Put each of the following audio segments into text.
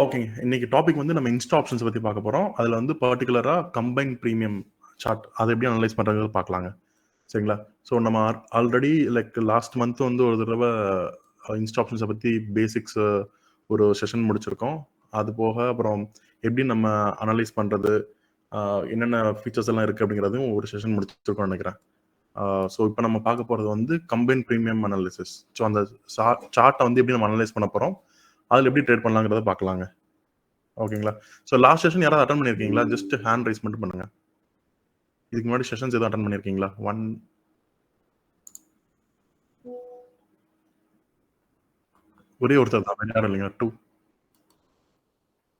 ஓகேங்க. இன்னைக்கு டாபிக் வந்து நம்ம இன்ஸ்டா ஆப்ஷன்ஸ் பத்தி பார்க்க போறோம். அதுல வந்து பர்ட்டிகுலரா கம்பைன் பிரீமியம் சார்ட் அதை எப்படி அனலைஸ் பண்றது பார்க்கலாங்க. சரிங்களா? ஸோ நம்ம ஆல்ரெடி லைக் லாஸ்ட் மந்த் வந்து ஒரு தடவை இன்ஸ்டா ஆப்ஷன்ஸை பத்தி பேசிக்ஸ் ஒரு செஷன் முடிச்சிருக்கோம். அது போக அப்புறம் எப்படி நம்ம அனலைஸ் பண்றது, என்னென்ன ஃபீச்சர்ஸ் எல்லாம் இருக்கு அப்படிங்கிறதும் ஒரு செஷன் முடிச்சிருக்கோம்னு நினைக்கிறேன். ஸோ இப்போ நம்ம பார்க்க போறது வந்து கம்பைன் பிரீமியம் அனாலிசிஸ். ஸோ அந்த சார்ட்டை வந்து எப்படி நம்ம அனலைஸ் பண்ண போறோம், அதில் எப்படி ட்ரேட் பண்ணலாங்கிறத பார்க்கலாங்க. ஓகேங்களா? ஸோ லாஸ்ட் செஷன் யாராவது அட்டன் பண்ணியிருக்கீங்களா? ஜஸ்ட் ஹேண்ட் ரைஸ் மட்டும் பண்ணுங்க. இதுக்கு முன்னாடி செஷன்ஸ் எதுவும் அட்டன் பண்ணியிருக்கீங்களா? ஒரே ஒருத்தர் தான், வேற யாரும் இல்லைங்க. 2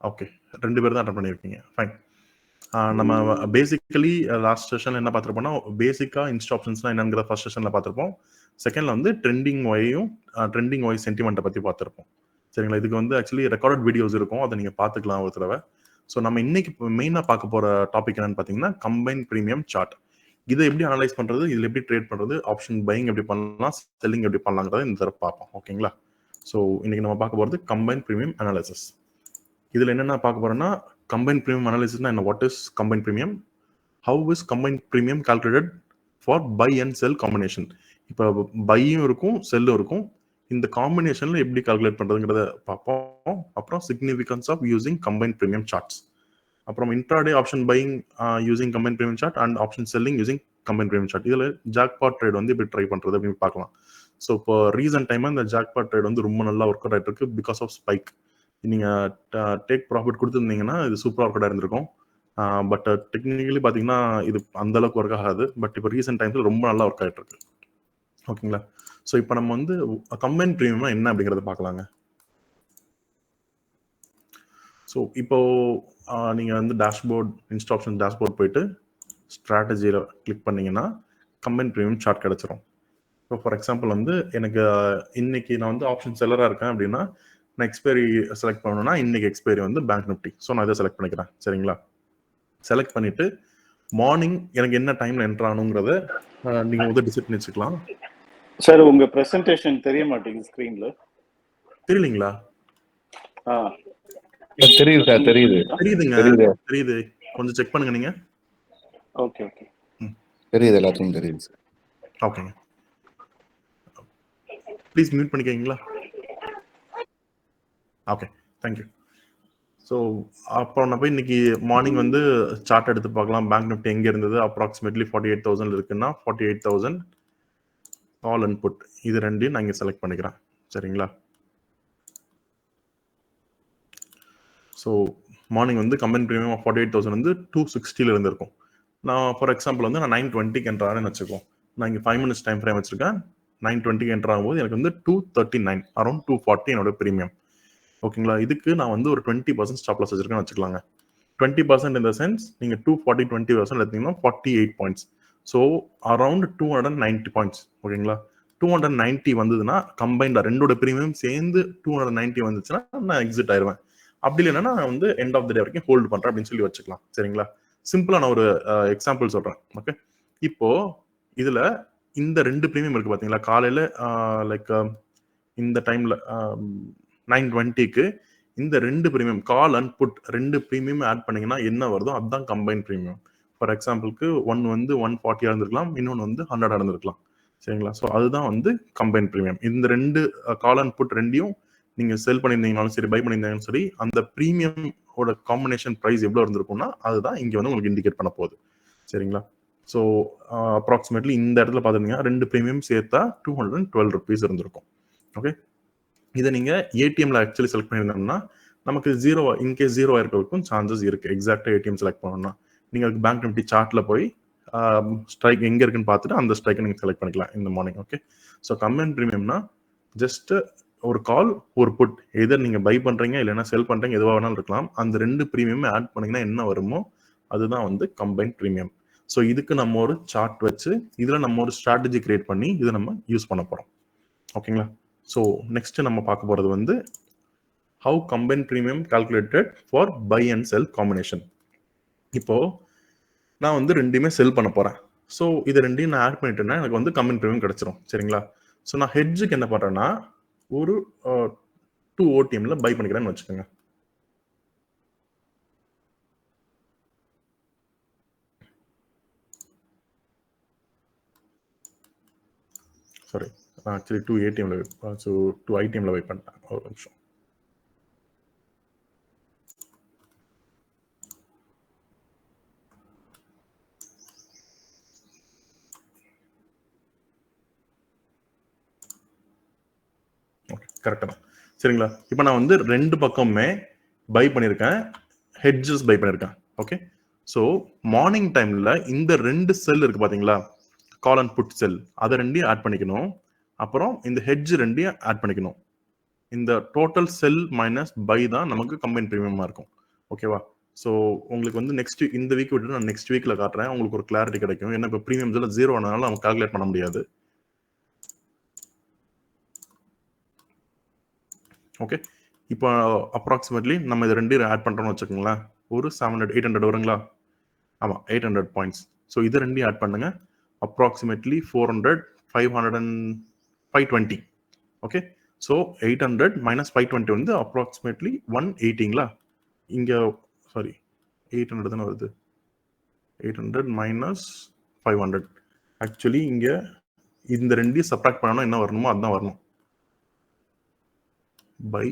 ஓகே, 2 பேர் தான் அட்டன் பண்ணியிருக்கீங்க. ஃபைன். நம்ம பேசிக்கலி லாஸ்ட் செஷன் என்ன பார்த்துருப்போம்னா, பேசிக்காக இன்ஸ்டா ஆப்ஷன்ஸ்னா என்னங்கிற ஃபர்ஸ்ட் செஷனில் பார்த்துருப்போம். செகண்டில் வந்து ட்ரெண்டிங் ஒய் சென்டிமெண்ட்டை பற்றி பார்த்துருப்போம். சரிங்களா? இதுக்கு வந்து ஆக்சுவலி ரெக்கார்டட் வீடியோஸ் இருக்கும், அதை நீங்கள் பார்த்துக்கலாம் ஒரு தடவை. ஸோ நம்ம இன்னைக்கு மெயினாக பார்க்க போகிற டாபிக் என்னன்னு பார்த்தீங்கன்னா, கம்பைன் பிரீமியம் சார்ட். இதை எப்படி அனலைஸ் பண்ணுறது, இதில் எப்படி ட்ரேட் பண்ணுறது, ஆப்ஷன் பையிங் எப்படி பண்ணலாம், செல்லிங் எப்படி பண்ணலாங்கிறத இந்த தடவை பார்ப்போம். ஓகேங்களா? ஸோ இன்னைக்கு நம்ம பார்க்க போகிறது கம்பைன் பிரீமியம் அனாலிசிஸ். இதில் என்னென்ன பார்க்க போகிறோன்னா, கம்பைன் பிரீமியம் அனாலிசிஸ்னா என்ன, what is combine premium, how is combine premium calculated for buy and sell combination. இப்போ பையும் இருக்கும் செல்லும் இருக்கும், இந்த காம்பினேஷனில் எப்படி கால்குலேட் பண்ணுறதுங்கிறத பார்ப்போம். அப்புறம் significance of using combine premium charts. அப்புறம் intraday option buying using combine premium chart and option selling using combine premium chart. இதில் ஜாக்பாட் ட்ரேட் வந்து இப்படி ட்ரை பண்ணுறது அப்படின்னு பார்க்கலாம். ஸோ இப்போ ரீசன்ட் டைமாக இந்த ஜாக்பாட் ட்ரேட் வந்து ரொம்ப நல்லா ஒர்க் அவுட் ஆகிட்டு இருக்கு பிகாஸ் ஆஃப் ஸ்பைக். நீங்கள் டேக் ப்ராஃபிட் கொடுத்துருந்தீங்கன்னா இது சூப்பராக ஒர்க் அவுட் ஆயிருந்திருக்கும். பட் டெக்னிக்கலி பார்த்தீங்கன்னா இது அந்த அளவுக்கு ஒர்க் ஆகாது. பட் இப்போ ரீசெண்ட் டைம்ஸில் ரொம்ப நல்லா ஒர்க் ஆகிட்டு இருக்கு. ஓகேங்களா? ஸோ இப்போ நம்ம வந்து கம்பைன் பிரீமியம்னா என்ன அப்படிங்கிறத பார்க்கலாங்க. ஸோ இப்போ நீங்கள் வந்து டேஷ்போர்ட், இன்ஸ்டா ஆப்ஷன் டேஷ்போர்ட் போயிட்டு ஸ்ட்ராட்டஜியில் கிளிக் பண்ணிங்கன்னா கம்பைன் பிரீமியம் சார்ட் கிடச்சிரும். இப்போ ஃபார் எக்ஸாம்பிள் வந்து எனக்கு இன்னைக்கு நான் வந்து ஆப்ஷன் செல்லராக இருக்கேன் அப்படின்னா, நான் எக்ஸ்பைரி செலக்ட் பண்ணணும்னா இன்னைக்கு எக்ஸ்பைரி வந்து பேங்க் நிஃப்டி. ஸோ நான் இதை செலக்ட் பண்ணிக்கிறேன். சரிங்களா? செலக்ட் பண்ணிட்டு மார்னிங் எனக்கு என்ன டைம்ல என்டர் ஆகணுங்கிறத நீங்கள் வந்து டிசைட் பண்ணி வச்சுக்கலாம். சார் உங்க பிரசன்டேஷன் தெரிய மாட்டேங்குது ஸ்கிரீன்ல. தெரியலீங்களா? தெரியுது சார், தெரியுதுங்க, தெரியுது. கொஞ்சம் செக் பண்ணுங்க நீங்க. ஓகே ஓகே, தெரியுது, எல்லாத்துக்கும் தெரியுது சார். ஓகேங்க, ப்ளீஸ் மியூட் பண்ணிக்கிறீங்களா? Okay, thank you. ஸோ அப்புறம் நான் போய் இன்னைக்கு மார்னிங் வந்து சார்ட் எடுத்து பார்க்கலாம். பேங்க் நிஃப்டி எங்கே இருந்தது, அப்ராக்சிமேட்லி 48,000 இருக்குன்னா 48,000 கால் அண்ட் புட், இது ரெண்டையும் நான் இங்கே செலக்ட் பண்ணிக்கிறேன். சரிங்களா? ஸோ மார்னிங் வந்து கம்பைன் பிரீமியம் 48,000 வந்து 260 இருந்திருக்கும். நான் ஃபார் எக்ஸாம்பிள் வந்து நான் 9:20 என்ட்ரானு வச்சுக்கோம். நான் இங்கே 5 minutes டைம் ஃப்ரேம் வச்சிருக்கேன். 9:20 என்ட்ரு ஆகும்போது எனக்கு வந்து 239, அரௌண்ட் 240 என்னோட பிரீமியம். ஓகேங்களா? இதுக்கு நான் வந்து ஒரு 20% ஸ்டாப் லாஸ் வச்சிருக்கேன்னு வச்சுக்கலாங்க. 20% இந்த சென்ஸ் நீங்கள் 240 20% எடுத்தீங்கன்னா 48 பாயிண்ட்ஸ். So around 290 points. ஓகேங்களா? 290 வந்ததுன்னா கம்பைன்டாக ரெண்டோட பிரீமியம் சேர்ந்து 290 வந்துச்சுன்னா நான் எக்ஸிட் ஆயிடுவேன். அப்படி இல்லைன்னா நான் வந்து எண்ட் ஆஃப் த டே வரைக்கும் ஹோல்டு பண்ணுறேன் அப்படின்னு சொல்லி வச்சுக்கலாம். சரிங்களா? சிம்பிளாக நான் ஒரு எக்ஸாம்பிள் சொல்கிறேன். ஓகே, இப்போ இதில் இந்த ரெண்டு பிரீமியம் இருக்குது பார்த்தீங்களா? காலையில் லைக் இந்த டைமில் 9:20க்கு இந்த ரெண்டு பிரீமியம் கால் அண்ட் புட் ரெண்டு பிரீமியம் ஆட் பண்ணிங்கன்னா என்ன வருதோ அதுதான் கம்பைன் பிரீமியம். ஃபார் எக்ஸாம்பிளுக்கு ஒன் வந்து 140 இருந்திருக்கலாம், இன்னொன்று வந்து 100 இருந்திருக்கலாம். சரிங்களா? ஸோ அதுதான் வந்து கம்பைன் பிரீமியம். இந்த ரெண்டு கால் அண்ட் புட் ரெண்டையும் நீங்கள் செல் பண்ணியிருந்தீங்கனாலும் சரி, பை பண்ணியிருந்தாலும் சரி, அந்த ப்ரீமியமோட காம்பினேஷன் ப்ரைஸ் எவ்வளோ இருந்திருக்கும்னா அதுதான் இங்கே வந்து உங்களுக்கு இண்டிகேட் பண்ண போகுது. சரிங்களா? ஸோ அப்ராக்சிமேட்லி இந்த இடத்துல பார்த்துருந்தீங்கன்னா ரெண்டு ப்ரீமியம் சேர்த்தா 212 rupees இருந்திருக்கும். ஓகே, இதை நீங்கள் ஏடிஎம்ல ஆக்சுவலி செலக்ட் பண்ணியிருந்தோம்னா நமக்கு ஜீரோ, இன்கேஸ் ஜீரோ இருக்கிறதுக்கும் சான்சஸ் இருக்குது. எக்ஸாக்டாக ஏடிஎம் செலக்ட் பண்ணணும்னா நீங்கள் அதுக்கு பேங்க் நிஃப்டி சார்ட்டில் போய் ஸ்ட்ரைக் எங்கே இருக்குன்னு பார்த்துட்டு அந்த ஸ்ட்ரைக்கை நீங்கள் செலக்ட் பண்ணிக்கலாம் இந்த மார்னிங். ஓகே, ஸோ கம்பைன் ப்ரீமியம்னா ஜஸ்ட் ஒரு கால் ஒரு புட், எதர் நீங்கள் பை பண்ணுறீங்க இல்லைன்னா செல் பண்ணுறீங்க, எதுவாக வேணாலும் இருக்கலாம். அந்த ரெண்டு ப்ரீமியமே ஆட் பண்ணிங்கன்னா என்ன வருமோ அதுதான் வந்து கம்பைன் ப்ரீமியம். ஸோ இதுக்கு நம்ம ஒரு சார்ட் வச்சு இதில் நம்ம ஒரு ஸ்ட்ராட்டஜி கிரியேட் பண்ணி இதை நம்ம யூஸ் பண்ண போகிறோம். ஓகேங்களா? ஸோ நெக்ஸ்ட் நம்ம பார்க்க போகிறது வந்து how combine premium calculated for buy and sell combination. இப்போது நான் வந்து ரெண்டையுமே செல் பண்ண போகிறேன். ஸோ இது ரெண்டையும் நான் ஆட் பண்ணிட்டேன்னா எனக்கு வந்து கம்பைன் ப்ரீமியம் கிடச்சிரும். சரிங்களா? ஸோ நான் ஹெட்ஜுக்கு என்ன பண்ணுறேன்னா ஒரு 2 OTMல பை பண்ணிக்கிறேன்னு வச்சுக்கோங்க. சாரி, நான் ஆக்சுவலி 2 ஏடிஎம்ல ஸோ 2 ஐடிஎம்ல வெயிட் பண்ணிட்டேன். ஒரு நிமிஷம். ஓகே, கரெக்டாக தான். சரிங்களா? இப்போ நான் வந்து 2 பக்கமுமே பை பண்ணியிருக்கேன், ஹெட்ஜஸ் பை பண்ணியிருக்கேன். ஓகே, ஸோ மார்னிங் டைமில் இந்த 2 செல் இருக்குது பார்த்தீங்களா, கால் அண்ட் புட் செல், அதை 2 ஆட் பண்ணிக்கணும். அப்புறம் இந்த ஹெட்ஜ் 2 ஆட் பண்ணிக்கணும். இந்த டோட்டல் செல் மைனஸ் பை தான் நமக்கு கம்பைன் ப்ரீமியமாக இருக்கும். ஓகேவா? ஸோ உங்களுக்கு வந்து நெக்ஸ்ட் இந்த வீக் விட்டு நான் நெக்ஸ்ட் வீக்கில் காட்டுறேன், உங்களுக்கு ஒரு கிளாரிட்டி கிடைக்கும். ஏன்னா இப்போ ப்ரீமியம்ஸ் எல்லாம் 0 ஆனாலும் நம்ம கால்குலேட் பண்ண முடியாது. ஓகே, இப்போ அப்ராக்சிமேட்லி நம்ம இது 2 ஆட் பண்ணுறோம்னு வச்சுக்கோங்களேன், ஒரு 800 வருங்களா? ஆமாம், 800 பாயிண்ட்ஸ். ஸோ இது 2 ஆட் பண்ணுங்க, approximately 400, 500 and 520. Okay, so 800 minus 520 வந்து அப்ராக்சிமேட்லி 180ங்களா? இங்கே சாரி 800 தானே வருது, 800 மைனஸ் 500. ஆக்சுவலி இங்கே இந்த 2 சப்ராக்ட் பண்ணணும், என்ன வரணுமோ அதுதான் வரணும். பை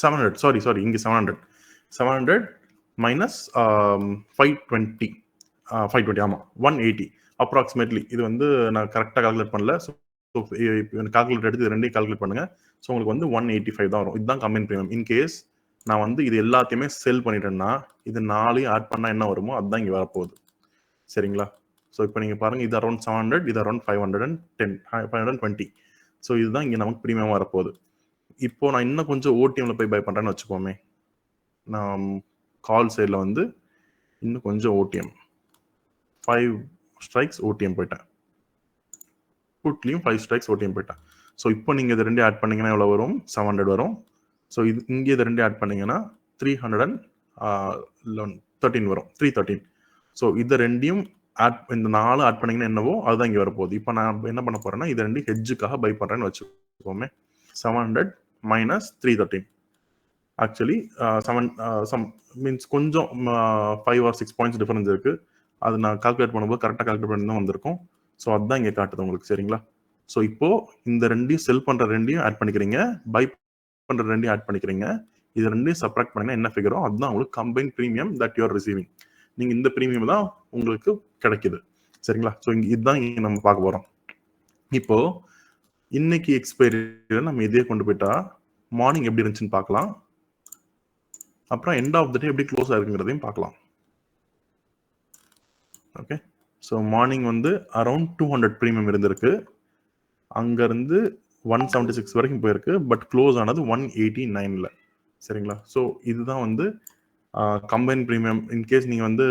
700, சாரி இங்கே 700 மைனஸ் 520, ஆமாம் 180 அப்ராக்சிமேட்லி. இது வந்து நான் கரெக்டாக கால்குலேட் பண்ணல. ஸோ கால்குலேட் எடுத்து இது 2 கால்குலேட் பண்ணுங்க. ஸோ உங்களுக்கு வந்து 185 தான் வரும். இதுதான் கம்பைன் ப்ரீமியம். இன்கேஸ் நான் வந்து இது எல்லாத்தையுமே செல் பண்ணிட்டேன்னா இது 4 ஆட் பண்ணால் என்ன வருமோ அதுதான் இங்கே வரப்போகுது. சரிங்களா? ஸோ இப்போ நீங்கள் பாருங்கள், இது அரௌண்ட் 700, இது அரௌண்ட் 510, 520. ஸோ இதுதான் இங்கே நமக்கு ப்ரீமியமாக வரப்போகுது. இப்போ நான் இன்னும் கொஞ்சம் ஓடிஎம்ல போய் பை பண்ணுறேன்னு வச்சுக்கோமே, நான் கால் சைடில் வந்து இன்னும் கொஞ்சம் ஓடிஎம் 5 ஸ்ட்ரைக்ஸ் ஓடிஎம் போயிட்டேன், புட்லையும் 5 ஸ்ட்ரைக்ஸ் ஓடிஎம் போயிட்டேன். ஸோ இப்போ நீங்கள் இது 2 ஆட் பண்ணிங்கன்னா எவ்வளோ வரும்? 700 வரும். ஸோ இது இங்கே இது 2 ஆட் பண்ணிங்கன்னா 313 வரும், 313. ஸோ இதை 2 இந்த 4 ஆட் பண்ணிங்கன்னா என்னவோ அதுதான் இங்கே வரப்போகுது. இப்போ நான் என்ன பண்ண போகிறேன்னா இது 2 ஹெட்ஜுக்காக பை பண்ணுறேன்னு வச்சுக்கோமே, 700 மைனஸ் 313. ஆக்சுவலி 7 மீன்ஸ் கொஞ்சம் 5 or 6 பாயிண்ட்ஸ் டிஃபரன்ஸ் இருக்குது. அது நான் கால்குலேட் பண்ணும்போது கரெக்டாக கால்குலேட் பண்ணி தான் வந்திருக்கும். ஸோ அதுதான் இங்கே காட்டுது உங்களுக்கு. சரிங்களா? ஸோ இப்போ இந்த 2 செல் பண்ணுற 2 ஆட் பண்ணிக்கிறீங்க, பை பண்ணுற 2 ஆட் பண்ணிக்கிறீங்க. இது 2 சப்ராக்ட் பண்ணிங்கன்னா என்ன ஃபிகரோ அதுதான் உங்களுக்கு combine premium that you are receiving. நீங்கள் இந்த ப்ரீமியம் தான் உங்களுக்கு கிடைக்குது. சரிங்களா? ஸோ இதுதான் இங்கே நம்ம பார்க்க போகிறோம். இப்போ இன்னைக்கு எக்ஸ்பைரியில் நம்ம இதே கொண்டு போயிட்டா மார்னிங் எப்படி இருந்துச்சுன்னு பார்க்கலாம். அப்புறம் எண்ட் ஆஃப் த டே எப்படி க்ளோஸ் ஆயிருக்குங்கிறதையும் பார்க்கலாம். ஓகே, ஸோ மார்னிங் வந்து அரௌண்ட் 200 ப்ரீமியம் இருந்திருக்கு, அங்கேருந்து 176 வரைக்கும் போயிருக்கு. பட் க்ளோஸ் ஆனது 189ல. சரிங்களா? ஸோ இதுதான் வந்து கம்பைன் ப்ரீமியம். இன்கேஸ் நீங்கள் வந்து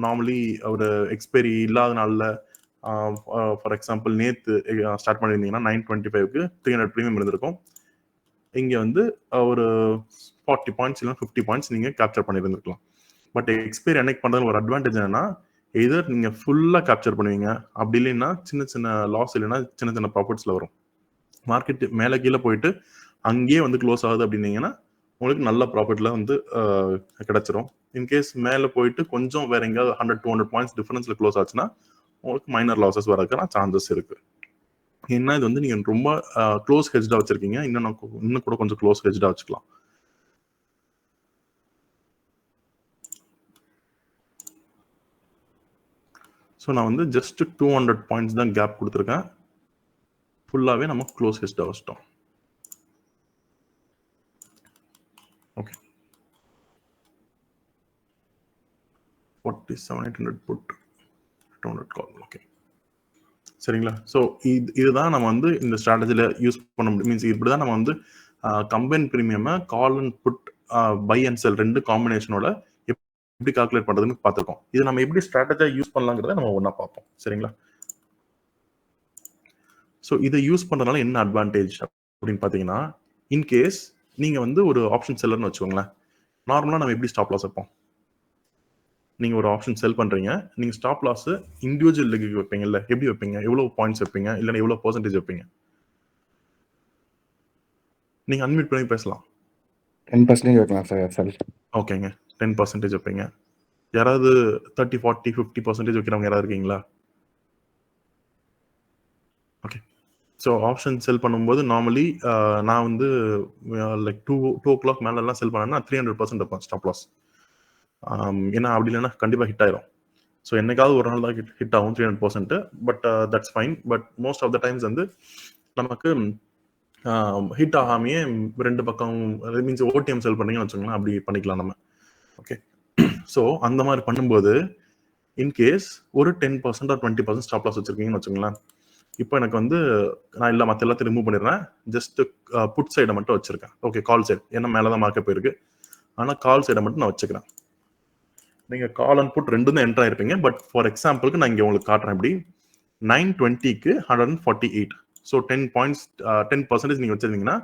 நார்மலி ஒரு எக்ஸ்பைரி இல்லாத நாளில் ஃபார் எக்ஸாம்பிள் நேற்று ஸ்டார்ட் பண்ணியிருந்தீங்கன்னா 925க்கு 300 ப்ரீமியம் இருந்திருக்கும். இங்கே வந்து ஒரு 40 பாயிண்ட்ஸ் இல்லை 50 பாயிண்ட்ஸ் நீங்கள் கேப்சர் பண்ணியிருந்துருக்கலாம். பட் எக்ஸ்பைரி அன்னைக்கு பண்ணுறது ஒரு அட்வான்டேஜ் என்னன்னா, எதர் நீங்கள் ஃபுல்லாக கேப்சர் பண்ணுவீங்க, அப்படி இல்லைன்னா சின்ன சின்ன லாஸ் இல்லைன்னா சின்ன சின்ன ப்ராஃபிட்ஸில் வரும். மார்க்கெட் மேலே கீழே போயிட்டு அங்கேயே வந்து க்ளோஸ் ஆகுது அப்படின்னீங்கன்னா உங்களுக்கு நல்ல ப்ராஃபிட்ல வந்து கிடைச்சிரும். இன்கேஸ் மேலே போயிட்டு கொஞ்சம் வேற எங்கேயாவது 100-200 பாயிண்ட்ஸ் டிஃபரன்ஸ்ல க்ளோஸ் ஆச்சுன்னா உங்களுக்கு மைனர் லாசஸ் வரதுக்கான சான்சஸ் இருக்கு. ஏன்னா இது வந்து நீங்க ரொம்ப க்ளோஸ் ஹெட்ஜா வச்சிருக்கீங்க, இன்னும் கூட கொஞ்சம் க்ளோஸ் ஹெட்ஜா வச்சுக்கலாம். ஸோ நான் வந்து ஜஸ்ட் 200 பாயிண்ட்ஸ் தான் கேப் கொடுத்துருக்கேன், ஃபுல்லாகவே நம்ம க்ளோஸ் ஹெட்ஜா வச்சிட்டோம். ஓகே, 47,800 புட் 200 கால். ஓகே, சரிங்களா? ஸோ இதுதான் நம்ம வந்து இந்த ஸ்ட்ராட்டஜியில் யூஸ் பண்ண முடியும். மீன்ஸ் இப்படி தான் நம்ம வந்து கம்பைன் ப்ரீமியமை call and put buy and sell 2 காம்பினேஷனோட எப்படி கால்குலேட் பண்ணுறதுன்னு பார்த்துருக்கோம். இது நம்ம எப்படி ஸ்ட்ராட்டஜியாக யூஸ் பண்ணலாங்கிறத நம்ம ஒன்றா பார்ப்போம். சரிங்களா? ஸோ இதை யூஸ் பண்ணுறதுனால என்ன அட்வான்டேஜ் அப்படின்னு பார்த்தீங்கன்னா, இன்கேஸ் நீங்கள் வந்து ஒரு ஆப்ஷன் செல்லர்னு வச்சுக்கோங்களேன், நார்மலாக நம்ம எப்படி ஸ்டாப் லாஸ் வைப்போம்? நீங்கள் ஒரு ஆப்ஷன் செல் பண்ணுறீங்க, நீங்கள் ஸ்டாப் லாஸ் இண்டிவிஜுவல் லெக்கு வைப்பீங்கல்ல, எப்படி வைப்பீங்க? எவ்வளோ பாயிண்ட்ஸ் வைப்பீங்க? இல்லைன்னா எவ்வளோ பர்சன்டேஜ் வைப்பீங்க? நீங்கள் அன்மியூட் பண்ணி பேசலாம். 10% வைக்கலாம் சார். ஓகேங்க, 10% வைப்பீங்க. யாராவது 30, 40, 50% வைக்கிறவங்க யாராவது இருக்கீங்களா? ஸோ ஆப்ஷன் செல் பண்ணும்போது நார்மலி நான் வந்து லைக் 2 o'clock மேலெல்லாம் செல் பண்ணேன்னா 300% இருப்பேன் ஸ்டாப் லாஸ். ஏன்னா அப்படி இல்லைன்னா கண்டிப்பாக ஹிட் ஆயிரும். ஸோ என்னைக்காவது ஒரு நாள் தான் ஹிட் ஆகும் 300%. But that's fine. But most of the times வந்து நமக்கு ஹிட் ஆகாமையே 2 பக்கம் மீன்ஸ் ஓடிஎம் செல் பண்ணீங்கன்னு வச்சுக்கோங்களேன், அப்படி பண்ணிக்கலாம் நம்ம. ஓகே, ஸோ அந்த மாதிரி பண்ணும்போது இன்கேஸ் ஒரு 10% ஆர் 20% ஸ்டாப் லாஸ் வச்சிருக்கீங்கன்னு வச்சுக்கோங்களேன், இப்போ எனக்கு வந்து நான் இல்லை மற்ற எல்லாத்தையும் ரிமூவ் பண்ணிடுறேன், ஜஸ்ட் புட் சைடை மட்டும் வச்சிருக்கேன். ஓகே, கால் சைடு ஏன்னா மேலே தான் மார்க்கெட் போயிருக்கு, ஆனால் கால் சைடை மட்டும் நான் வச்சுக்கிறேன். நீங்கள் கால் அண்ட் புட் ரெண்டும் தான் என்ட்ரு ஆயிருப்பீங்க. பட் ஃபார் எக்ஸாம்பிளுக்கு நான் இங்கே உங்களுக்கு காட்டுறேன். எப்படி 920க்கு 148. ஸோ 10% நீங்கள் வச்சிருந்தீங்கன்னா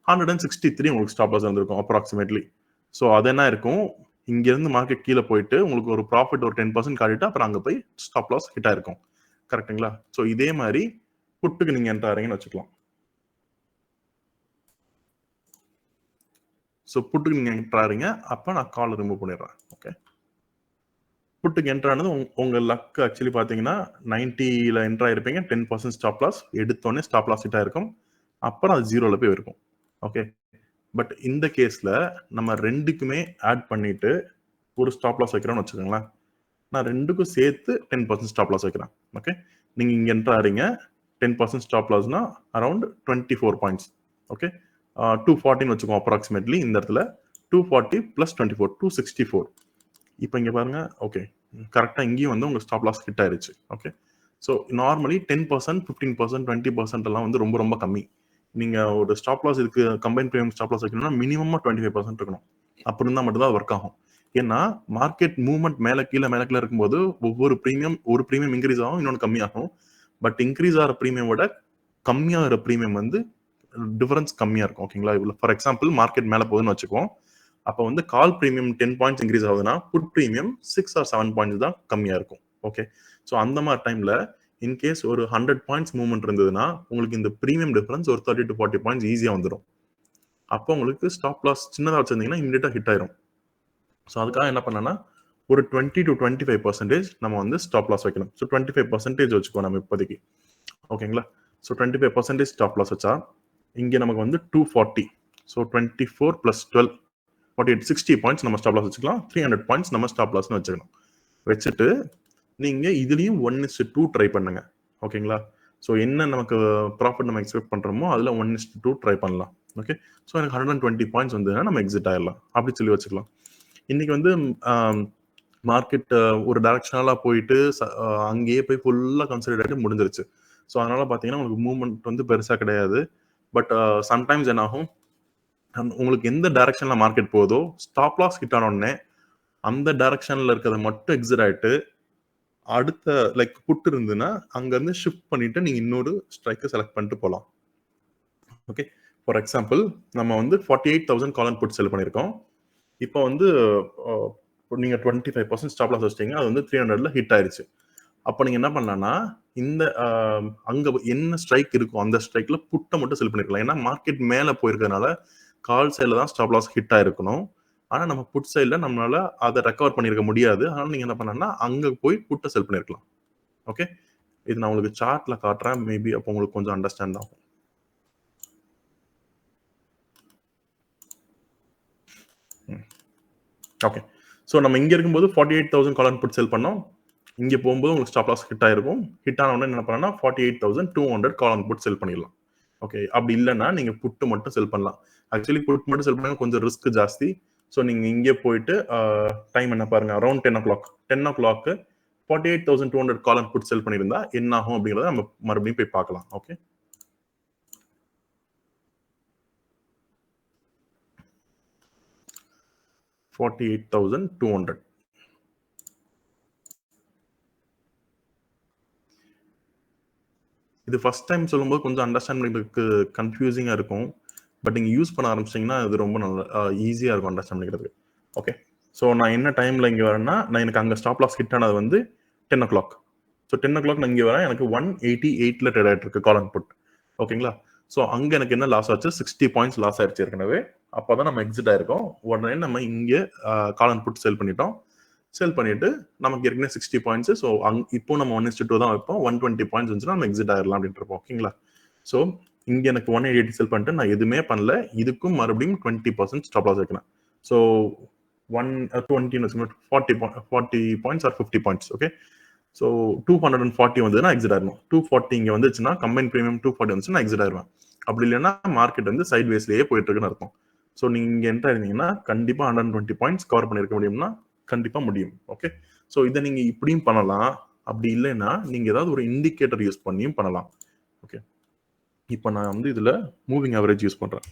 163 உங்களுக்கு ஸ்டாப் லாஸ் வந்திருக்கும் அப்ராக்சிமேட்லி. ஸோ அது என்ன இருக்கும், இங்கேருந்து மார்க்கெட் கீழே போயிட்டு உங்களுக்கு ஒரு ப்ராஃபிட் ஒரு 10% காட்டிட்டு அப்புறம் அங்கே போய் ஸ்டாப் லாஸ் ஹிட் ஆயிருக்கும். கரெக்டுங்களா? ஸோ இதே மாதிரி புட்டுக்கு நீங்கள் என்ட்ரு ஆகிறீங்கன்னு வச்சுக்கலாம். ஸோ புட்டுக்கு நீங்கள் என்ட்ரு ஆகிறீங்க, அப்போ நான் காலை ரிமூவ் பண்ணிடுறேன். ஓகே, புட்டுக்கு என்ட்ரு ஆனது உங்கள் லக் ஆக்சுவலி பார்த்தீங்கன்னா 90ல் என்ட்ரு ஆயிருப்பீங்க. 10% ஸ்டாப் லாஸ் எடுத்தோடனே ஸ்டாப் லாஸ் ஹிட் ஆயிருக்கும், அப்புறம் அது 0ல் போய் இருக்கும். ஓகே, பட் இந்த கேஸில் நம்ம ரெண்டுக்குமே ஆட் பண்ணிட்டு ஒரு ஸ்டாப் லாஸ் வைக்கிறோம்னு வச்சுக்கோங்களேன். நான் ரெண்டுக்கும் சேர்த்து 10% ஸ்டாப் லாஸ் வைக்கிறேன். ஓகே, நீங்கள் இங்கே என்ட்ரு ஆகிறீங்க, 10% ஸ்டாப் லாஸ்னா அரௌண்ட் 24 பாயிண்ட்ஸ். ஓகே, 240 வச்சுக்கோம் அப்ராக்சிமேட்லி. இந்த இடத்துல 240 + 24 264. இப்போ இங்கே பாருங்க. ஓகே, கரெக்டாக இங்கேயும் வந்து உங்களுக்கு ஸ்டாப் லாஸ் ஹிட் ஆயிருச்சு. ஓகே, ஸோ நார்மலி 10%, 15%, 20% எல்லாம் வந்து ரொம்ப ரொம்ப கம்மி. நீங்கள் ஒரு ஸ்டாப் லாஸ் இதுக்கு கம்பைன் ப்ரீமியம் ஸ்டாப் லாஸ் வைக்கணும்னா மினிமமாக 25% இருக்கணும். அப்படி இருந்தால் மட்டும்தான் ஒர்க் ஆகும். ஏன்னா மார்க்கெட் மூவ்மெண்ட் மேலே கீழே இருக்கும்போது ஒரு ப்ரீமியம் இன்க்ரீஸ் ஆகும், இன்னொன்று கம்மியாகும். பட் இன்க்ரீஸ் ஆகிற ப்ரீமியம் விட கம்மியாகிற ப்ரீமியம் வந்து டிஃபரன்ஸ் கம்மியாக இருக்கும். ஓகேங்களா? இவ்வளோ ஃபார் எக்ஸாம்பிள் மார்க்கெட் மேலே போகுதுன்னு வச்சுக்கோம், அப்போ வந்து கால் ப்ரீமியம் 10 பாயிண்ட்ஸ் இன்க்ரீஸ் ஆகுதுன்னா புட் ப்ரீமியம் 6 or 7 பாயிண்ட்ஸ் தான் கம்மியாக இருக்கும். ஓகே, ஸோ அந்த மாதிரி டைமில் இன்கேஸ் ஒரு 100 பாயிண்ட்ஸ் மூவ்மெண்ட் இருந்ததுன்னா உங்களுக்கு இந்த ப்ரீமியம் டிஃபரன்ஸ் ஒரு 30 to 40 பாயிண்ட்ஸ் ஈஸியாக வந்துடும். அப்போ உங்களுக்கு ஸ்டாப் லாஸ் சின்னதாக வச்சிருந்தீங்கன்னா இமீடியட்டாக ஹிட் ஆயிரும். ஸோ அதுக்காக என்ன பண்ணனா ஒரு 20 to 25% நம்ம வந்து ஸ்டாப் லாஸ் வைக்கணும். ஸோ 25% வச்சுக்கோ நம்ம இப்போதைக்கு. ஓகேங்களா? ஸோ 25% ஸ்டாப் லாஸ் வச்சா இங்கே நமக்கு வந்து 240. ஸோ 24 + 12 48 60 பாயிண்ட்ஸ் நம்ம ஸ்டாப் லாஸ் வச்சுக்கலாம். 300 பாயிண்ட்ஸ் நம்ம ஸ்டாப் லாஸ்னு வச்சுக்கணும். வச்சுட்டு நீங்கள் இதுலேயும் 1:2 ட்ரை பண்ணுங்க. ஓகேங்களா? ஸோ என்ன நமக்கு ப்ராஃபிட் நம்ம எக்ஸ்பெக்ட் பண்ணுறோமோ அதில் 1:2 ட்ரை பண்ணலாம். ஓகே, ஸோ எனக்கு 120 பாயிண்ட்ஸ் வந்ததுன்னா நம்ம எக்ஸிட் ஆயிடலாம். அப்படி சொல்லி வச்சுக்கலாம். இன்னைக்கு வந்து மார்க்கெட் ஒரு டைரக்ஷனலாக போயிட்டு அங்கேயே போய் ஃபுல்லாக கன்சிடர் ஆகிட்டு முடிஞ்சிருச்சு. ஸோ அதனால பார்த்தீங்கன்னா உங்களுக்கு மூவ்மெண்ட் வந்து பெருசாக கிடையாது. பட் சம்டைம்ஸ் என்ன ஆகும், உங்களுக்கு எந்த டைரக்ஷனில் மார்க்கெட் போகுதோ ஸ்டாப் லாஸ் ஹிட் ஆன உடனே அந்த டைரக்ஷனில் இருக்கிறத மட்டும் எக்ஸிட் ஆகிட்டு அடுத்த லைக் புட் இருந்துன்னா அங்கேருந்து ஷிஃப்ட் பண்ணிட்டு நீங்கள் இன்னொரு ஸ்ட்ரைக்கை செலக்ட் பண்ணிட்டு போகலாம். ஓகே, ஃபார் எக்ஸாம்பிள் நம்ம வந்து 48,000 கால் அண்ட் புட் செல் பண்ணியிருக்கோம். இப்போ வந்து நீங்கள் 25% ஸ்டாப் லாஸ் வச்சிட்டீங்க, அது வந்து 300ல் ஹிட் ஆயிருச்சு. அப்போ நீங்கள் என்ன பண்ணலாம்னா இந்த அங்கே என்ன ஸ்ட்ரைக் இருக்கும் அந்த ஸ்ட்ரைக்கில் புட்டை மட்டும் செல் பண்ணிருக்கலாம். ஏன்னா மார்க்கெட் மேலே போயிருக்கிறதுனால கால் சைடில் தான் ஸ்டாப் லாஸ் ஹிட் ஆயிருக்கணும். ஆனால் நம்ம புட் சைடில் நம்மளால அதை ரெக்கவர் பண்ணியிருக்க முடியாது. அதனால நீங்கள் என்ன பண்ணனா அங்கே போய் புட்டை செல் பண்ணியிருக்கலாம். ஓகே, இது நான் உங்களுக்கு சார்ட்டில் காட்டுறேன். மேபி அப்போ உங்களுக்கு கொஞ்சம் அண்டர்ஸ்டாண்ட் ஆகும். ஓகே, ஸோ நம்ம இங்கே இருக்கும்போது 48,000 கால் அண்ட் புட் செல் பண்ணோம். இங்கே போகும்போது உங்களுக்கு ஸ்டாப் லாஸ் ஹிட் ஆயிருக்கும். ஹிட் ஆன உடனே என்ன பண்ணனா 48,200 கால் அண்ட் புட் செல் பண்ணிடலாம். ஓகே, அப்படி இல்லைன்னா நீங்கள் புட்டு மட்டும் செல் பண்ணலாம். ஆக்சுவலி புட் மட்டும் செல் பண்ணால் கொஞ்சம் ரிஸ்க் ஜாஸ்தி. ஸோ நீங்கள் இங்கே போயிட்டு டைம் என்ன பாருங்க, around 10 o'clock 48,200 call and put sell பண்ணியிருந்தா என்ன ஆகும் அப்படிங்கிறத நம்ம மறுபடியும் போய் பார்க்கலாம். ஓகே, $48,200. இது ஃபர்ஸ்ட் டைம் சொல்லும்போது கொஞ்சம் அண்டர்ஸ்டாண்ட் பண்ணிக்கிறதுக்கு கன்ஃபியூசிங்காக இருக்கும். பட் நீங்கள் யூஸ் பண்ண ஆரம்பிச்சிட்டிங்கன்னா அது ரொம்ப நல்ல ஈஸியாக இருக்கும் அண்டர்ஸ்டாண்ட் பண்ணிக்கிறதுக்கு. ஓகே, ஸோ நான் என்ன டைமில் இங்கே வரேன்னா நான் எனக்கு அங்கே ஸ்டாப் லாஸ் ஹிட் ஆனது வந்து 10 o'clock. ஸோ 10 o'clock நான் இங்கே வரேன், எனக்கு 188ல் ட்ரேட் ஆகிட்டு இருக்கு கால் அண்ட் புட். ஓகேங்களா? ஸோ அங்கே எனக்கு என்ன லாஸ் ஆச்சு, 60 பாயிண்ட்ஸ் லாஸ் ஆயிடுச்சு ஏற்கனவே. அப்போ தான் நம்ம எக்ஸிட் ஆயிருக்கோம். உடனே நம்ம இங்கே கால் அண்ட் புட் செல் பண்ணிட்டோம். செல் பண்ணிட்டு நமக்கு ஏற்கனவே 60 பாயிண்ட்ஸ். ஸோ இப்போ நம்ம 1:2 தான் வைப்போம். 120 பாயிண்ட்ஸ் வந்துச்சுன்னா நம்ம எக்ஸிட் ஆயிடலாம் அப்படின்ட்டு இருப்போம். ஓகேங்களா? ஸோ இங்க எனக்கு 180 செல் பண்ணிட்டு நான் எதுவுமே பண்ணல, இதுக்கும் மறுபடியும் 20% ஸ்டாப் லாஸ் வைக்கிறேன். So 120 40 points or 50 points. Okay, so 240 வந்ததுன்னா எக்ஸிட் ஆயிடணும். 240 இங்க வந்துச்சுன்னா கம்பைன் ப்ரீமியம் 240 வந்துச்சுன்னா எக்ஸிட் ஆயிடுவேன். அப்படி இல்லைன்னா மார்க்கெட் வந்து சைட் வேஸ்லயே போயிட்டு இருக்குன்னு அர்த்தம். ஸோ நீங்க இங்க என்டர் ஆயிருந்தீங்கன்னா கண்டிப்பா 120 பாயிண்ட்ஸ் கவர் பண்ணிருக்க முடியும்னா கண்டிப்பா முடியும். ஓகே, ஸோ இதை நீங்க இப்படியும் பண்ணலாம். அப்படி இல்லைன்னா நீங்க ஏதாவது ஒரு இண்டிகேட்டர் யூஸ் பண்ணியும் பண்ணலாம். ஓகே, இப்போ நான் வந்து இதுல மூவிங் ஆவரேஜ் யூஸ் பண்றேன்.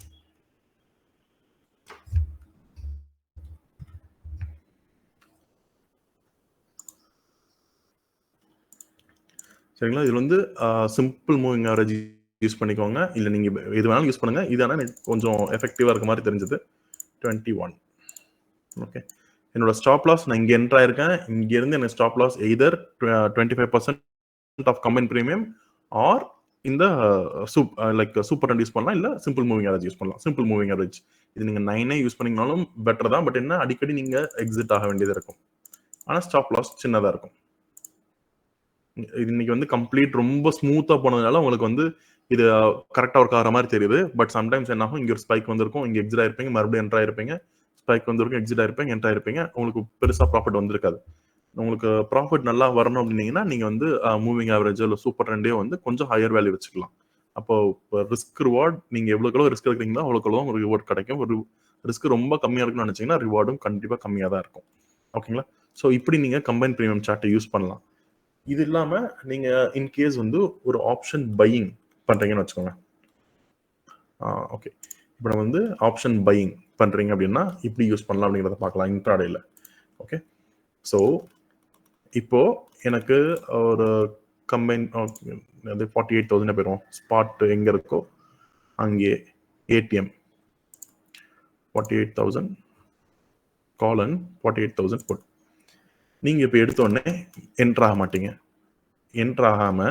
சரிங்களா, இதுல வந்து சிம்பிள் மூவிங் ஆவரேஜ் யூஸ் பண்ணிக்கோங்க, இல்ல நீங்க எது வேணாலும் யூஸ் பண்ணுங்க. இது ஆனால் எனக்கு கொஞ்சம் எஃபெக்டிவா இருக்க மாதிரி தெரிஞ்சது. 21. ஓகே, என்னோட ஸ்டாப் லாஸ் நான் இங்க என்டர் ஆயிருக்கேன். இங்க இருந்து எனக்கு stop loss either 25% of combine premium or இந்த சூப்பர் ட்ரெண்ட் யூஸ் பண்ணலாம், இல்ல சிம்பிள் மூவிங் ஆவரேஜ் யூஸ் பண்ணலாம். சிம்பிள் மூவிங் ஆவரேஜ் இது நீங்க 9 யூஸ் பண்ணீங்கனாலும் பெட்டர் தான். பட் என்ன, அடிக்கடி நீங்க எக்ஸிட் ஆக வேண்டியது இருக்கும். ஆனா ஸ்டாப் லாஸ் சின்னதா இருக்கும். இன்னைக்கு வந்து கம்ப்ளீட் ரொம்ப ஸ்மூத்தா போனதுனால உங்களுக்கு வந்து இது கரெக்டா ஒர்க் ஆகிற மாதிரி தெரியுது. பட் சம்டைம்ஸ் என்ன ஆகும், இங்க ஒரு ஸ்பைக் வந்திருக்கும், இங்க எக்ஸிட் ஆயிருப்பீங்க, மறுபடியும் என்டர் ஆயிருப்பீங்க, ஸ்பைக் வந்திருக்கும், எக்ஸிட் ஆயிருப்பீங்க, என்டர் ஆயிருப்பீங்க, உங்களுக்கு பெருசா ப்ராஃபிட் வந்திருக்காது. உங்களுக்கு ப்ராஃபிட் நல்லா வரணும் அப்படின்னீங்கன்னா நீங்க வந்து மூவிங் ஆவரேஜ் இல்லை சூப்பர் ட்ரெண்டே வந்து கொஞ்சம் ஹையர் வேல்யூ வச்சுக்கலாம். அப்போ ரிஸ்க் ரிவார்ட் நீங்க எவ்வளோக்கு ரிஸ்க் எடுக்கிறீங்களோ அவ்வளோக்கு ஒரு ரிவார்ட் கிடைக்கும். ஒரு ரிஸ்க் ரொம்ப கம்மியா இருக்குன்னு நினைச்சீங்கன்னா ரிவார்டும் கண்டிப்பா கம்மியா தான் இருக்கும். ஓகேங்களா, ஸோ இப்படி நீங்க கம்பைன் பிரீமியம் சார்ட்டை யூஸ் பண்ணலாம். இது இல்லாம நீங்க இன்கேஸ் வந்து ஒரு ஆப்ஷன் பையிங் பண்றீங்கன்னு வச்சுக்கோங்க. ஓகே, இப்போ நம்ம வந்து ஆப்ஷன் பையிங் பண்றீங்க அப்படின்னா இப்படி யூஸ் பண்ணலாம் அப்படிங்கிறத பார்க்கலாம் இன்ட்ராடேல. ஓகே, ஸோ இப்போ எனக்கு ஒரு கம்பைன் 48,000 போயிடும். ஸ்பாட் எங்க இருக்கோ அங்கே ஏடிஎம் 48,000 காலன் 48,000 போட். நீங்க இப்போ எடுத்த உடனே என்டர் ஆக மாட்டீங்க. என்டர் ஆகாம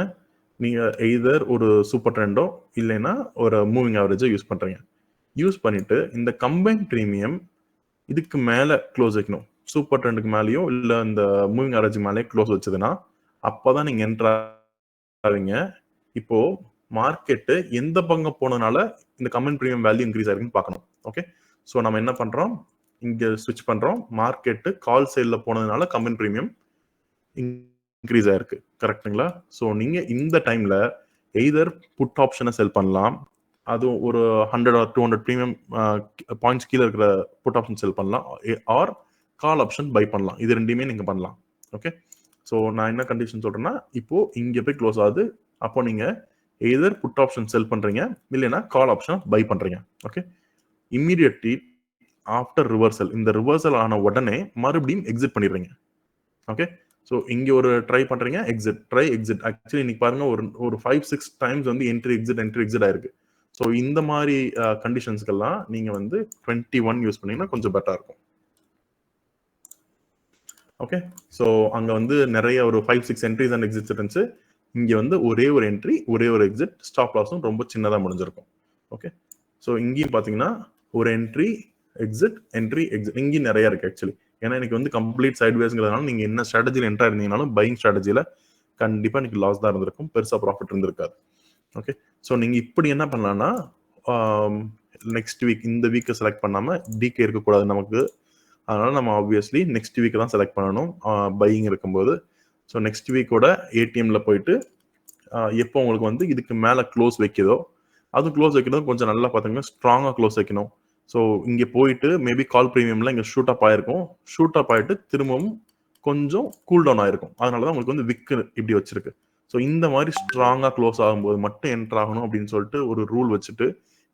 நீங்க எய்தர் ஒரு சூப்பர் ட்ரெண்டோ இல்லைன்னா ஒரு மூவிங் ஆவரேஜோ யூஸ் பண்றீங்க. யூஸ் பண்ணிட்டு இந்த கம்பைன் பிரீமியம் இதுக்கு மேல க்ளோஸ் வைக்கணும். சூப்பர் ட்ரெண்டுக்கு மேலேயோ இல்ல இந்த மூவிங் ஆவரேஜ் மேலேயோ க்ளோஸ் வச்சதுன்னா அப்பதான் நீங்க என்டர் ஆவீங்க. இப்போ மார்க்கெட்டு எந்த பக்கம் போனதுனால இந்த கம்பைன் பிரீமியம் வேல்யூ இன்க்ரீஸ் ஆயிருக்குன்னு பார்க்கணும். ஓகே, ஸோ நம்ம என்ன பண்றோம், இங்க ஸ்விட்ச் பண்றோம். மார்க்கெட்டு கால் சைட்ல போனதுனால கம்பைன் பிரீமியம் இன்க்ரீஸ் ஆயிருக்கு. கரெக்ட்டுங்களா? ஸோ நீங்க இந்த டைம்ல எய்தர் புட் ஆப்ஷனை செல் பண்ணலாம், அதுவும் ஒரு 100 or 200 பிரீமியம் பாயிண்ட்ஸ் கீழே இருக்கிற புட் ஆப்ஷன் செல் பண்ணலாம், ஆர் கால் ஆப்ஷன் பை பண்ணலாம். இது ரெண்டுமே நீங்க பண்ணலாம். ஓகே, ஸோ நான் என்ன கண்டிஷன் சொல்றேன்னா, இப்போ இங்க போய் க்ளோஸ் ஆகுது, அப்போ நீங்க எய்தர் புட் ஆப்ஷன் செல் பண்றீங்க இல்லைன்னா கால் ஆப்ஷன் பை பண்றீங்க. ஓகே, இம்மீடியட்லி ஆஃப்டர் ரிவர்சல், இந்த ரிவர்சல் ஆன உடனே மறுபடியும் எக்ஸிட் பண்ணிடுறீங்க. ஓகே, ஸோ இங்க ஒரு ட்ரை பண்றீங்க, எக்ஸிட், ட்ரை எக்ஸிட். ஆக்சுவலி இன்னைக்கு பாருங்க ஒரு 5-6 டைம்ஸ் வந்து என்ட்ரி எக்ஸிட் ஆயிருக்கு. ஸோ இந்த மாதிரி கண்டிஷன்ஸ்க்கெல்லாம் நீங்க வந்து 21 யூஸ் பண்ணீங்கன்னா கொஞ்சம் பெட்டரா இருக்கும். ஓகே, ஸோ அங்க வந்து நிறைய ஒரு 5-6 என்ட்ரிஸ் அண்ட் எக்ஸிட்ஸ் இருந்துச்சு. இங்க வந்து ஒரே ஒரு என்ட்ரி, ஒரே ஒரு எக்ஸிட், ஸ்டாப் லாஸும் ரொம்ப சின்னதா முடிஞ்சிருக்கும். ஓகே, ஸோ இங்கேயும் பாத்தீங்கன்னா ஒரு என்ட்ரி எக்ஸிட், என்ட்ரி எக்ஸிட், இங்கேயும் நிறைய இருக்கு ஆக்சுவலி. ஏன்னா எனக்கு வந்து கம்ப்ளீட் சைட் வேஸ்ங்கிறதுனால நீங்க என்ன ஸ்ட்ராட்டஜியில் என்ட்ரா இருந்தீங்கனாலும் பையிங் ஸ்ட்ராட்டஜியில கண்டிப்பா எனக்கு லாஸ் தான் இருந்திருக்கும், பெருசா ப்ராஃபிட் இருந்திருக்காது. ஓகே, ஸோ நீங்க இப்படி என்ன பண்ணலாம்னா நெக்ஸ்ட் வீக், இந்த வீக்கை செலக்ட் பண்ணாம டிகே இருக்கக்கூடாது நமக்கு. அதனால நம்ம ஆப்வியஸ்லி நெக்ஸ்ட் வீக் தான் செலக்ட் பண்ணணும் பையிங் இருக்கும்போது. ஸோ நெக்ஸ்ட் வீக்கோட ஏடிஎம்ல போயிட்டு எப்போ உங்களுக்கு வந்து இதுக்கு மேல க்ளோஸ் வைக்குதோ, அது க்ளோஸ் வைக்கணும் கொஞ்சம் நல்லா பார்த்தீங்கன்னா ஸ்ட்ராங்கா க்ளோஸ் வைக்கணும். ஸோ இங்கே போயிட்டு மேபி கால் ப்ரீமியம்ல இங்கே ஷூட் அப் ஆயிருக்கும், ஷூட் அப் ஆயிட்டு திரும்பவும் கொஞ்சம் கூல் டவுன் ஆயிருக்கும். அதனாலதான் உங்களுக்கு வந்து விக்கு இப்படி வச்சிருக்கு. ஸோ இந்த மாதிரி ஸ்ட்ராங்கா க்ளோஸ் ஆகும்போது மட்டும் என்டர் ஆகணும் அப்படின்னு சொல்லிட்டு ஒரு ரூல் வச்சுட்டு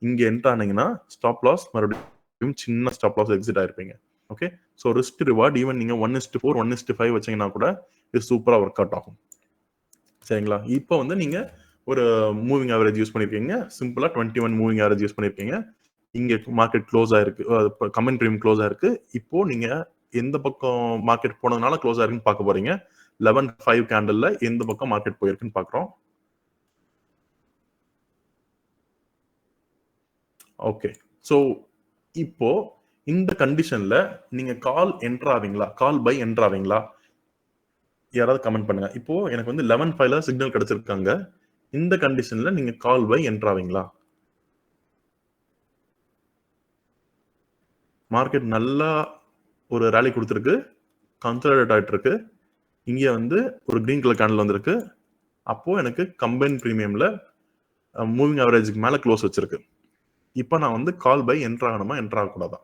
இங்க என்டர் ஆனீங்கன்னா ஸ்டாப் லாஸ் மறுபடியும் சின்ன ஸ்டாப் லாஸ் எக்ஸிட் ஆயிருப்பீங்க. Okay, so risk reward even நீங்க 1:4 1:5 வச்சீங்கன்னா கூட இது சூப்பரா ஒர்க் அவுட் ஆகும். சரிங்களா, இப்போ வந்து நீங்க ஒரு மூவிங் ஆவரேஜ் யூஸ் பண்ணிருக்கீங்க, சிம்பிளா 21 மூவிங் ஆவரேஜ் யூஸ் பண்ணிருக்கீங்க. இங்க மார்க்கெட் க்ளோஸ் ஆயிருக்கு, கம்பைன் பிரீமியம் க்ளோஸ் ஆயிருக்கு. இப்போ நீங்க எந்த பக்கம் மார்க்கெட் போனதுனால க்ளோஸ் ஆயிருக்குன்னு பார்க்க போறீங்க. 11:5 கேண்டல்ல எந்த பக்கம் மார்க்கெட் போயிருக்குன்னு பார்க்குறோம். ஓகே, ஸோ இப்போ இந்த கண்டிஷன்ல நீங்க கால் என்டர் ஆவீங்களா, கால் பை என்டர் ஆவீங்களா? யாராவது கமெண்ட் பண்ணுங்க. இப்போ எனக்கு வந்து 11:5ல சிக்னல் கிடைச்சிருக்காங்க. இந்த கண்டிஷன்ல நீங்க கால் பை என்டர் ஆவீங்களா? மார்க்கெட் நல்லா ஒரு ரேலி கொடுத்துருக்கு, கன்சாலிடேட் ஆயிட்டு இருக்கு. இங்க வந்து ஒரு கிரீன் கலர் கேண்டில் வந்திருக்கு. அப்போ எனக்கு கம்பைன் பிரீமியம்ல மூவிங் ஆவரேஜுக்கு மேல க்ளோஸ் வச்சிருக்கு. இப்போ நான் வந்து கால் பை என்டர் ஆகணுமா என்டர் ஆகக்கூடாதா?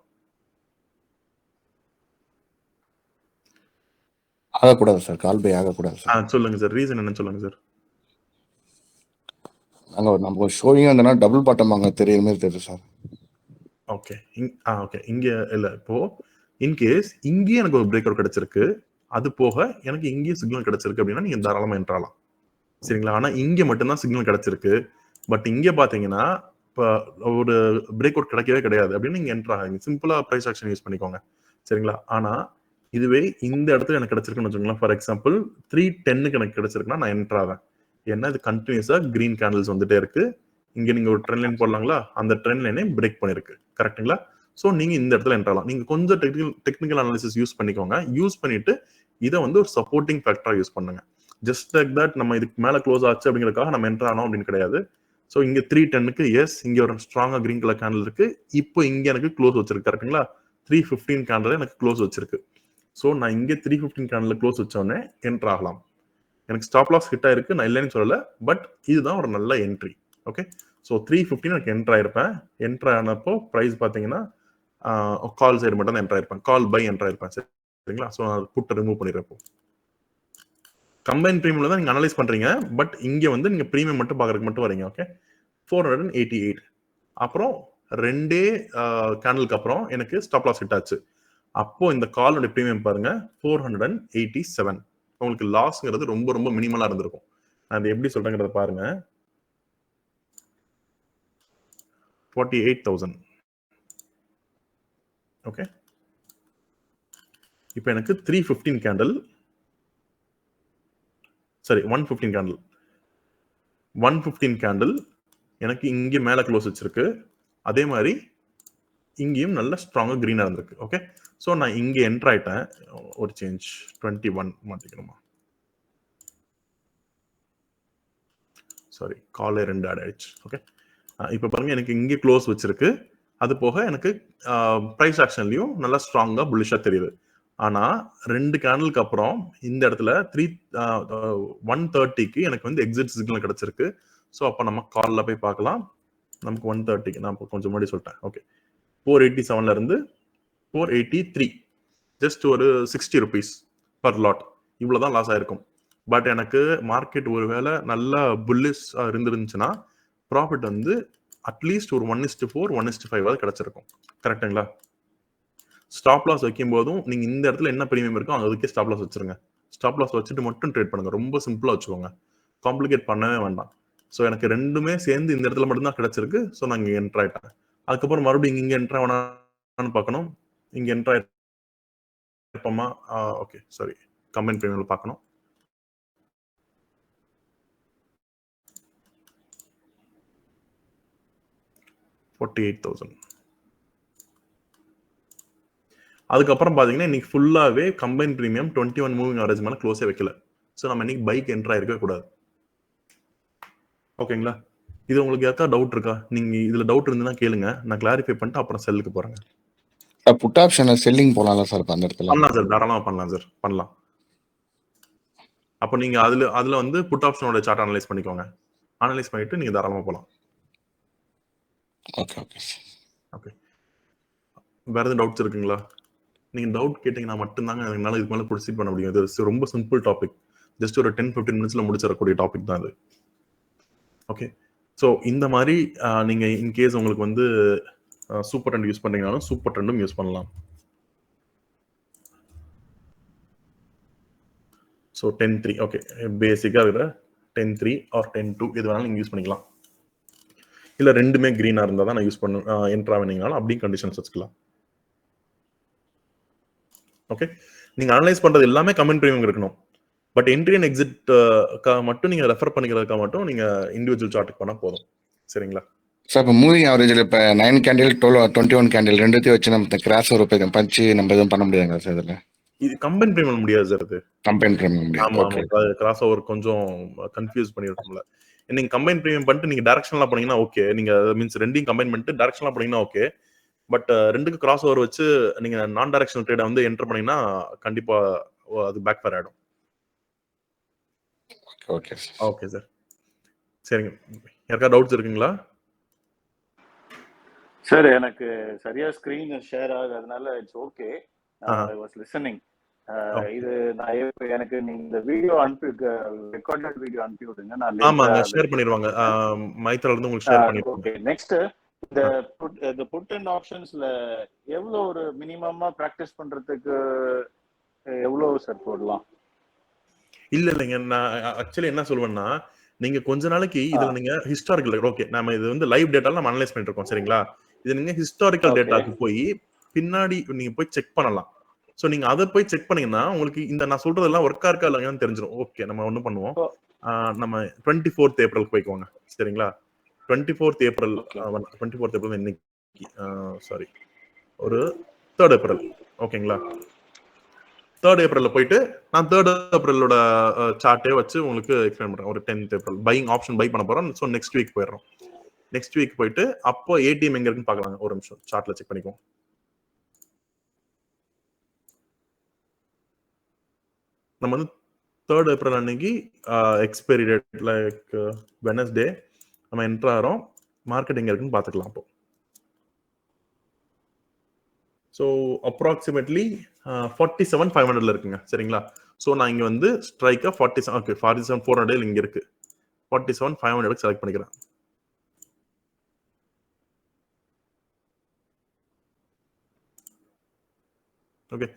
ஆகக்கூடாது சார், கால் பை ஆகக்கூடாது சார். சொல்லுங்க சார், ரீசன் என்ன சொல்லுங்க சார். அங்கே நம்ம ஷோயிங் வந்தோன்னா டபுள் பாட்டம் அங்கே தெரியுற மாதிரி தெரியுது சார். ஓகே ஓகே, இங்க இல்ல. இப்போ இன்கேஸ் இங்கேயே எனக்கு ஒரு பிரேக் அவுட் கிடைச்சிருக்கு, அது போக எனக்கு இங்கேயே சிக்னல் கிடைச்சிருக்கு அப்படின்னா நீங்க தாராளமா என்டர் ஆகலாம். சரிங்களா? ஆனா இங்க மட்டும்தான் சிக்னல் கிடைச்சிருக்கு. பட் இங்க பாத்தீங்கன்னா இப்போ ஒரு பிரேக் அவுட் கிடைக்கவே கிடையாது அப்படின்னு நீங்க என்டர் ஆகுங்க. சிம்பிளா பிரைஸ் ஆக்ஷன் யூஸ் பண்ணிக்கோங்க. சரிங்களா? ஆனா இதுவே இந்த இடத்துல எனக்கு கிடைச்சிருக்குன்னு வச்சுக்கோங்களேன். ஃபார் எக்ஸாம்பிள் 310க்கு எனக்கு கிடைச்சிருக்குன்னா நான் என்டர் ஆவேன். ஏன்னா இது கண்டினியூஸா கிரீன் கேண்டில்ஸ் வந்துட்டே இருக்கு. இங்க நீங்க ஒரு ட்ரெண்ட் லைன் போடலாங்களா? அந்த ட்ரெண்ட் லைனே பிரேக் பண்ணிருக்கு. கரெக்ட்டுங்களா? ஸோ நீங்க இந்த இடத்துல என்டர் ஆகலாம். நீங்க கொஞ்சம் டெக்னிக்கல் அனாலிசிஸ் யூஸ் பண்ணிக்கோங்க. யூஸ் பண்ணிட்டு இதை வந்து ஒரு சப்போர்ட்டிங் ஃபேக்டரா யூஸ் பண்ணுங்க. ஜஸ்ட் லைக் தட் நம்ம இதுக்கு மேல க்ளோஸ் ஆச்சு அப்படிங்கிறதுக்காக நம்ம என்டர் ஆனோம் அப்படின்னு கிடையாது. ஸோ இங்க 310க்கு எஸ், இங்க ஒரு ஸ்ட்ராங்கா கிரீன் கலர் கேண்டில் இருக்கு. இப்போ இங்க எனக்கு க்ளோஸ் வச்சிருக்கு. கரெக்ட்டுங்களா? 315 கேண்டில் எனக்கு க்ளோஸ் வச்சிருக்கு. ஸோ நான் இங்க 315 கேண்டில் க்ளோஸ் வச்சோடனே என்டர் ஆகலாம். எனக்கு ஸ்டாப் லாஸ் ஹிட் ஆயிருக்கு, நான் இல்லைன்னு சொல்லல. பட் இதுதான் ஒரு நல்ல என்ட்ரி. ஓகே, ஸோ 315 எனக்கு என்டர் ஆயிருப்பேன். என்டர் ஆனப்போ ப்ரைஸ் பார்த்தீங்கன்னா கால் சைடு மட்டும் தான் என்டர் ஆயிருப்பேன். கால் பை என்டர் ஆயிருப்பேன். சரிங்களா? ஸோ நான் புட்டை ரிமூவ் பண்ணிடுறப்போ கம்பைன் பிரீமியம்ல தான் நீங்க அனலைஸ் பண்றீங்க. பட் இங்க வந்து நீங்க பிரீமியம் மட்டும் பாக்குறதுக்கு மட்டும் வரீங்க. ஓகே, 488. அப்புறம் ரெண்டே கேண்டலுக்கு அப்புறம் எனக்கு ஸ்டாப் லாஸ் ஹிட் ஆச்சு. அப்போ இந்த காலோட பிரீமியம் பாருங்க 487. உங்களுக்கு லாஸ்ங்கிறது ரொம்ப ரொம்ப மினிமலா இருந்திருக்கும். நான் அதை எப்படி சொல்றேங்கிறத பாருங்க. 48,000. ஓகே, இப்போ எனக்கு 315 கேண்டில், சரி 115 கேண்டில், 115 கேண்டில் எனக்கு இங்கே மேல க்ளோஸ் வச்சிருக்கு. அதே மாதிரி இங்கேயும் நல்ல ஸ்ட்ராங்கா கிரீனா இருந்திருக்கு. ஓகே, ஸோ நான் இங்கே என்டர் ஆயிட்டேன். ஒரு சேஞ்ச் 21 மாத்திக்கணுமா? சாரி, காலே 2 ஆட் ஆயிடுச்சு. ஓகே, இப்போ பாருங்க எனக்கு இங்கே க்ளோஸ் வச்சிருக்கு. அது போக எனக்கு பிரைஸ் ஆக்ஷன்லயும் நல்லா ஸ்ட்ராங்கா புல்லிஷா தெரியுது. ஆனா 2 கேண்டலுக்கு அப்புறம் இந்த இடத்துல 130க்கு எனக்கு வந்து எக்ஸிட் சிக்னல் கிடைச்சிருக்கு. ஸோ அப்போ நம்ம கால்ல போய் பார்க்கலாம். நமக்கு 130க்கு நான் கொஞ்சம் முன்னாடி சொல்லிட்டேன். ஓகே, 487ல இருந்து 483, ஜஸ்ட் ஒரு 60 rupees பர் லாட், இவ்வளவுதான் லாஸ் ஆயிருக்கும். பட் எனக்கு மார்க்கெட் ஒருவேளை நல்லா புல்லிஷ் இருந்துருந்துச்சுன்னா ப்ராஃபிட் வந்து அட்லீஸ்ட் ஒரு 1:4 1:5 கிடைச்சிருக்கும். கரெக்டுங்களா? ஸ்டாப் லாஸ் வைக்கும் போதும் நீங்க இந்த இடத்துல என்ன பிரீமியம் இருக்கோ அதுக்கே ஸ்டாப் லாஸ் வச்சிருங்க. ஸ்டாப் லாஸ் வச்சுட்டு மட்டும் ட்ரேட் பண்ணுங்க. ரொம்ப சிம்பிளா வச்சுக்கோங்க, காம்ப்ளிகேட் பண்ணவே வேண்டாம். ஸோ எனக்கு ரெண்டுமே சேர்ந்து இந்த இடத்துல மட்டும்தான் கிடைச்சிருக்கு. ஸோ நான் இங்கே என்டர் ஆயிட்டேன். அதுக்கப்புறம் மறுபடியும் இங்கே என்டர் ஆகணும்னு பார்க்கணும். இங்கே என்டர் ஆயிருப்போமா? ஓகே, சாரி, கம்பைன் பிரீமியம்ல பார்க்கணும். $48,000. அதுக்கப்புறம் பாத்தீங்கன்னா இன்னைக்கு ஃபுல்லாவே கம்பைன் பிரீமியம் 21 மூவிங் ஆவரேஜ் மேல க்ளோஸே வைக்கல. ஸோ நம்ம இன்னைக்கு பைக் என்டர் ஆயிருக்கவே கூடாது. ஓகேங்களா? இது உங்களுக்கு யாருக்கா டவுட் இருக்கா? நீங்க இதுல டவுட் இருந்துன்னா கேளுங்க, நான் கிளாரிஃபை பண்ணிட்டு அப்புறம் செல்லுக்கு போறேங்க. புட் ஆப்ஷன்ல செல்லிங் போலாம்ல சார் அந்த இடத்துல? பண்ணலாம் சார், தாராளமா பண்ணலாம் சார், பண்ணலாம். அப்போ நீங்க அதுல வந்து புட் ஆப்ஷனோட சார்ட் அனலைஸ் பண்ணிக்கோங்க. அனலைஸ் பண்ணிட்டு நீங்க தாராளமா போலாம். Okay okay sir. ஓகே, வேற எதுவும் டவுட்ஸ் இருக்குங்களா? நீங்க டவுட் கேட்டீங்கன்னா மட்டும்தாங்க என்னால இதுக்கு மேல ப்ரொசீட் பண்ண முடியும். இது ரொம்ப சிம்பிள் டாபிக். ஜஸ்ட் ஒரு 10-15 மினிட்ஸ்ல முடிச்சிடக்கூடிய டாபிக் தான் அது. ஓகே, ஸோ இந்த மாதிரி நீங்க இன்கேஸ் உங்களுக்கு வந்து சூப்பர் ட்ரெண்ட் யூஸ் பண்ணீங்கனாலும் சூப்பர் ட்ரெண்டும் யூஸ் பண்ணலாம். ஸோ 10-3 ஓகே, பேசிக்கா இருக்கிற 10-3 ஆர் 10-2 எது வேணாலும் நீங்க யூஸ் பண்ணிக்கலாம். இல்ல ரெண்டுமே கிரீனா இருந்தா தான் நான் யூஸ் பண்ண என்ட்ரா வேணீங்கனாலும் அப்படியும் கண்டிஷன்ஸ் வச்சுக்கலாம். ஓகே, நீங்க அனலைஸ் பண்றது எல்லாமே கமெண்ட் பிரீமியம் இருக்கணும். பட் என்ட்ரி அண்ட் எக்ஸிட் மட்டும் நீங்க ரெஃபர் பண்ணிக்கிறதுக்காக மட்டும் நீங்க இண்டிவிஜுவல் சார்ட்டுக்கு பண்ணா போதும். சரிங்களா சார்? இப்போ மூவிங் ஆவரேஜில் இப்போ 9 கேண்டில் 21 கேண்டில் ரெண்டுத்தையும் வச்சு நம்ம கிராஸ் ஒரு பஞ்சு நம்ம எதுவும் பண்ண முடியாதுங்களா சார் இதில்? இது கம்பைன் பிரீமியம் முடியாது சார் இது. கம்பைன் பிரீமியம் முடியாது. ஆமா ஓகே. ஆமா கிராஸ் ஓவர் கொஞ்சம் கன்ஃபியூஸ் பண்ணிருக்கோம்ல. நீங்க கம்பைன் பிரீமியம் பண்ணிட்டு நீங்க டைரக்ஷனலா போனீங்கன்னா ஓகே. நீங்க மீன்ஸ் ரெண்டையும் கம்பைன் பண்ணிட்டு டைரக்ஷனலா போனீங்கன்னா ஓகே. பட் ரெண்டுக்கு கிராஸ் ஓவர் வச்சு நீங்க நான் டைரக்ஷனல் ட்ரேட வந்து என்டர் பண்ணீங்கன்னா கண்டிப்பா அது பேக் ஃபயர் ஆயிடும். Okay okay sir. சரிங்க. யாருக்கா டவுட்ஸ் இருக்குங்களா? சார் எனக்கு சரியா ஸ்கிரீன் ஷேர் ஆகாதனால it's okay. I was listening. இது நான் எனக்கு நீங்க இந்த வீடியோ ரெக்கார்டட் வீடியோ அனுப்பி விடுங்க. நான் ஆமாங்க ஷேர் பண்ணிடுவாங்க. மைத்ரால இருந்து உங்களுக்கு ஷேர் பண்ணிடுவாங்க. ஓகே. நெக்ஸ்ட் இந்த புட் அண்ட் ஆப்ஷன்ஸ்ல எவ்வளவு ஒரு மினிமமா பிராக்டிஸ் பண்றதுக்கு எவ்வளவு சார் போடலாம்? இல்லைங்க, நான் ஆக்சுவலி என்ன சொல்லுவேன்னா, நீங்க கொஞ்ச நாளைக்கு இதுல நீங்க ஹிஸ்டாரிக்கல் ஓகே நம்ம இது வந்து லைவ் டேட்டால நம்ம அனலைஸ் பண்ணிட்டு இருக்கோம் சரிங்களா? இது நீங்க ஹிஸ்டாரிக்கல் டேட்டாக்கு போய் பின்னாடி நீங்க போய் செக் பண்ணலாம். ஸோ நீங்க அதை போய் செக் பண்ணீங்கன்னா உங்களுக்கு இந்த நான் சொல்றதெல்லாம் ஒர்க்கா இருக்கா இல்லையான்னு தெரிஞ்சிடும். ஓகே நம்ம ஒன்றும் பண்ணுவோம். நம்ம 24th ஏப்ரல் போய்க்குவாங்க சரிங்களா? 24th ஏப்ரல் இன்னைக்கு சாரி ஒரு 3rd ஏப்ரல் ஓகேங்களா? 3rd ஏப்ரல்ல போயிட்டு நான் 3rd ஏப்ரலோட சார்ட்டே வச்சு உங்களுக்கு எக்ஸ்பிளைன் பண்றேன். ஒரு 10th April buying option by பண்ண போறோம். ஸோ நெக்ஸ்ட் வீக் போயிடுறோம். நெக்ஸ்ட் வீக் போயிட்டு அப்போ ஏடிஎம் எங்க இருக்குன்னு பார்க்கலாங்க. ஒரு நிமிஷம் சார்ட்ல செக் பண்ணிக்குவோம். நம்ம வந்து 3rd ஏப்ரல் அன்னைக்கு எக்ஸ்பைரி டேட் லைக் வெனஸ்டே நம்ம என்டர் ஆகிறோம். மார்க்கெட் எங்க இருக்குன்னு பார்த்துக்கலாம் அப்போ. ஸோ அப்ராக்சிமேட்லி 47,500ல இருக்குங்க சரிங்களா? ஸோ நான் இங்க வந்து ஸ்ட்ரைக்கா 47,400 இங்க இருக்கு. 47,500 செலக்ட் பண்ணிக்கிறேன். ஓகே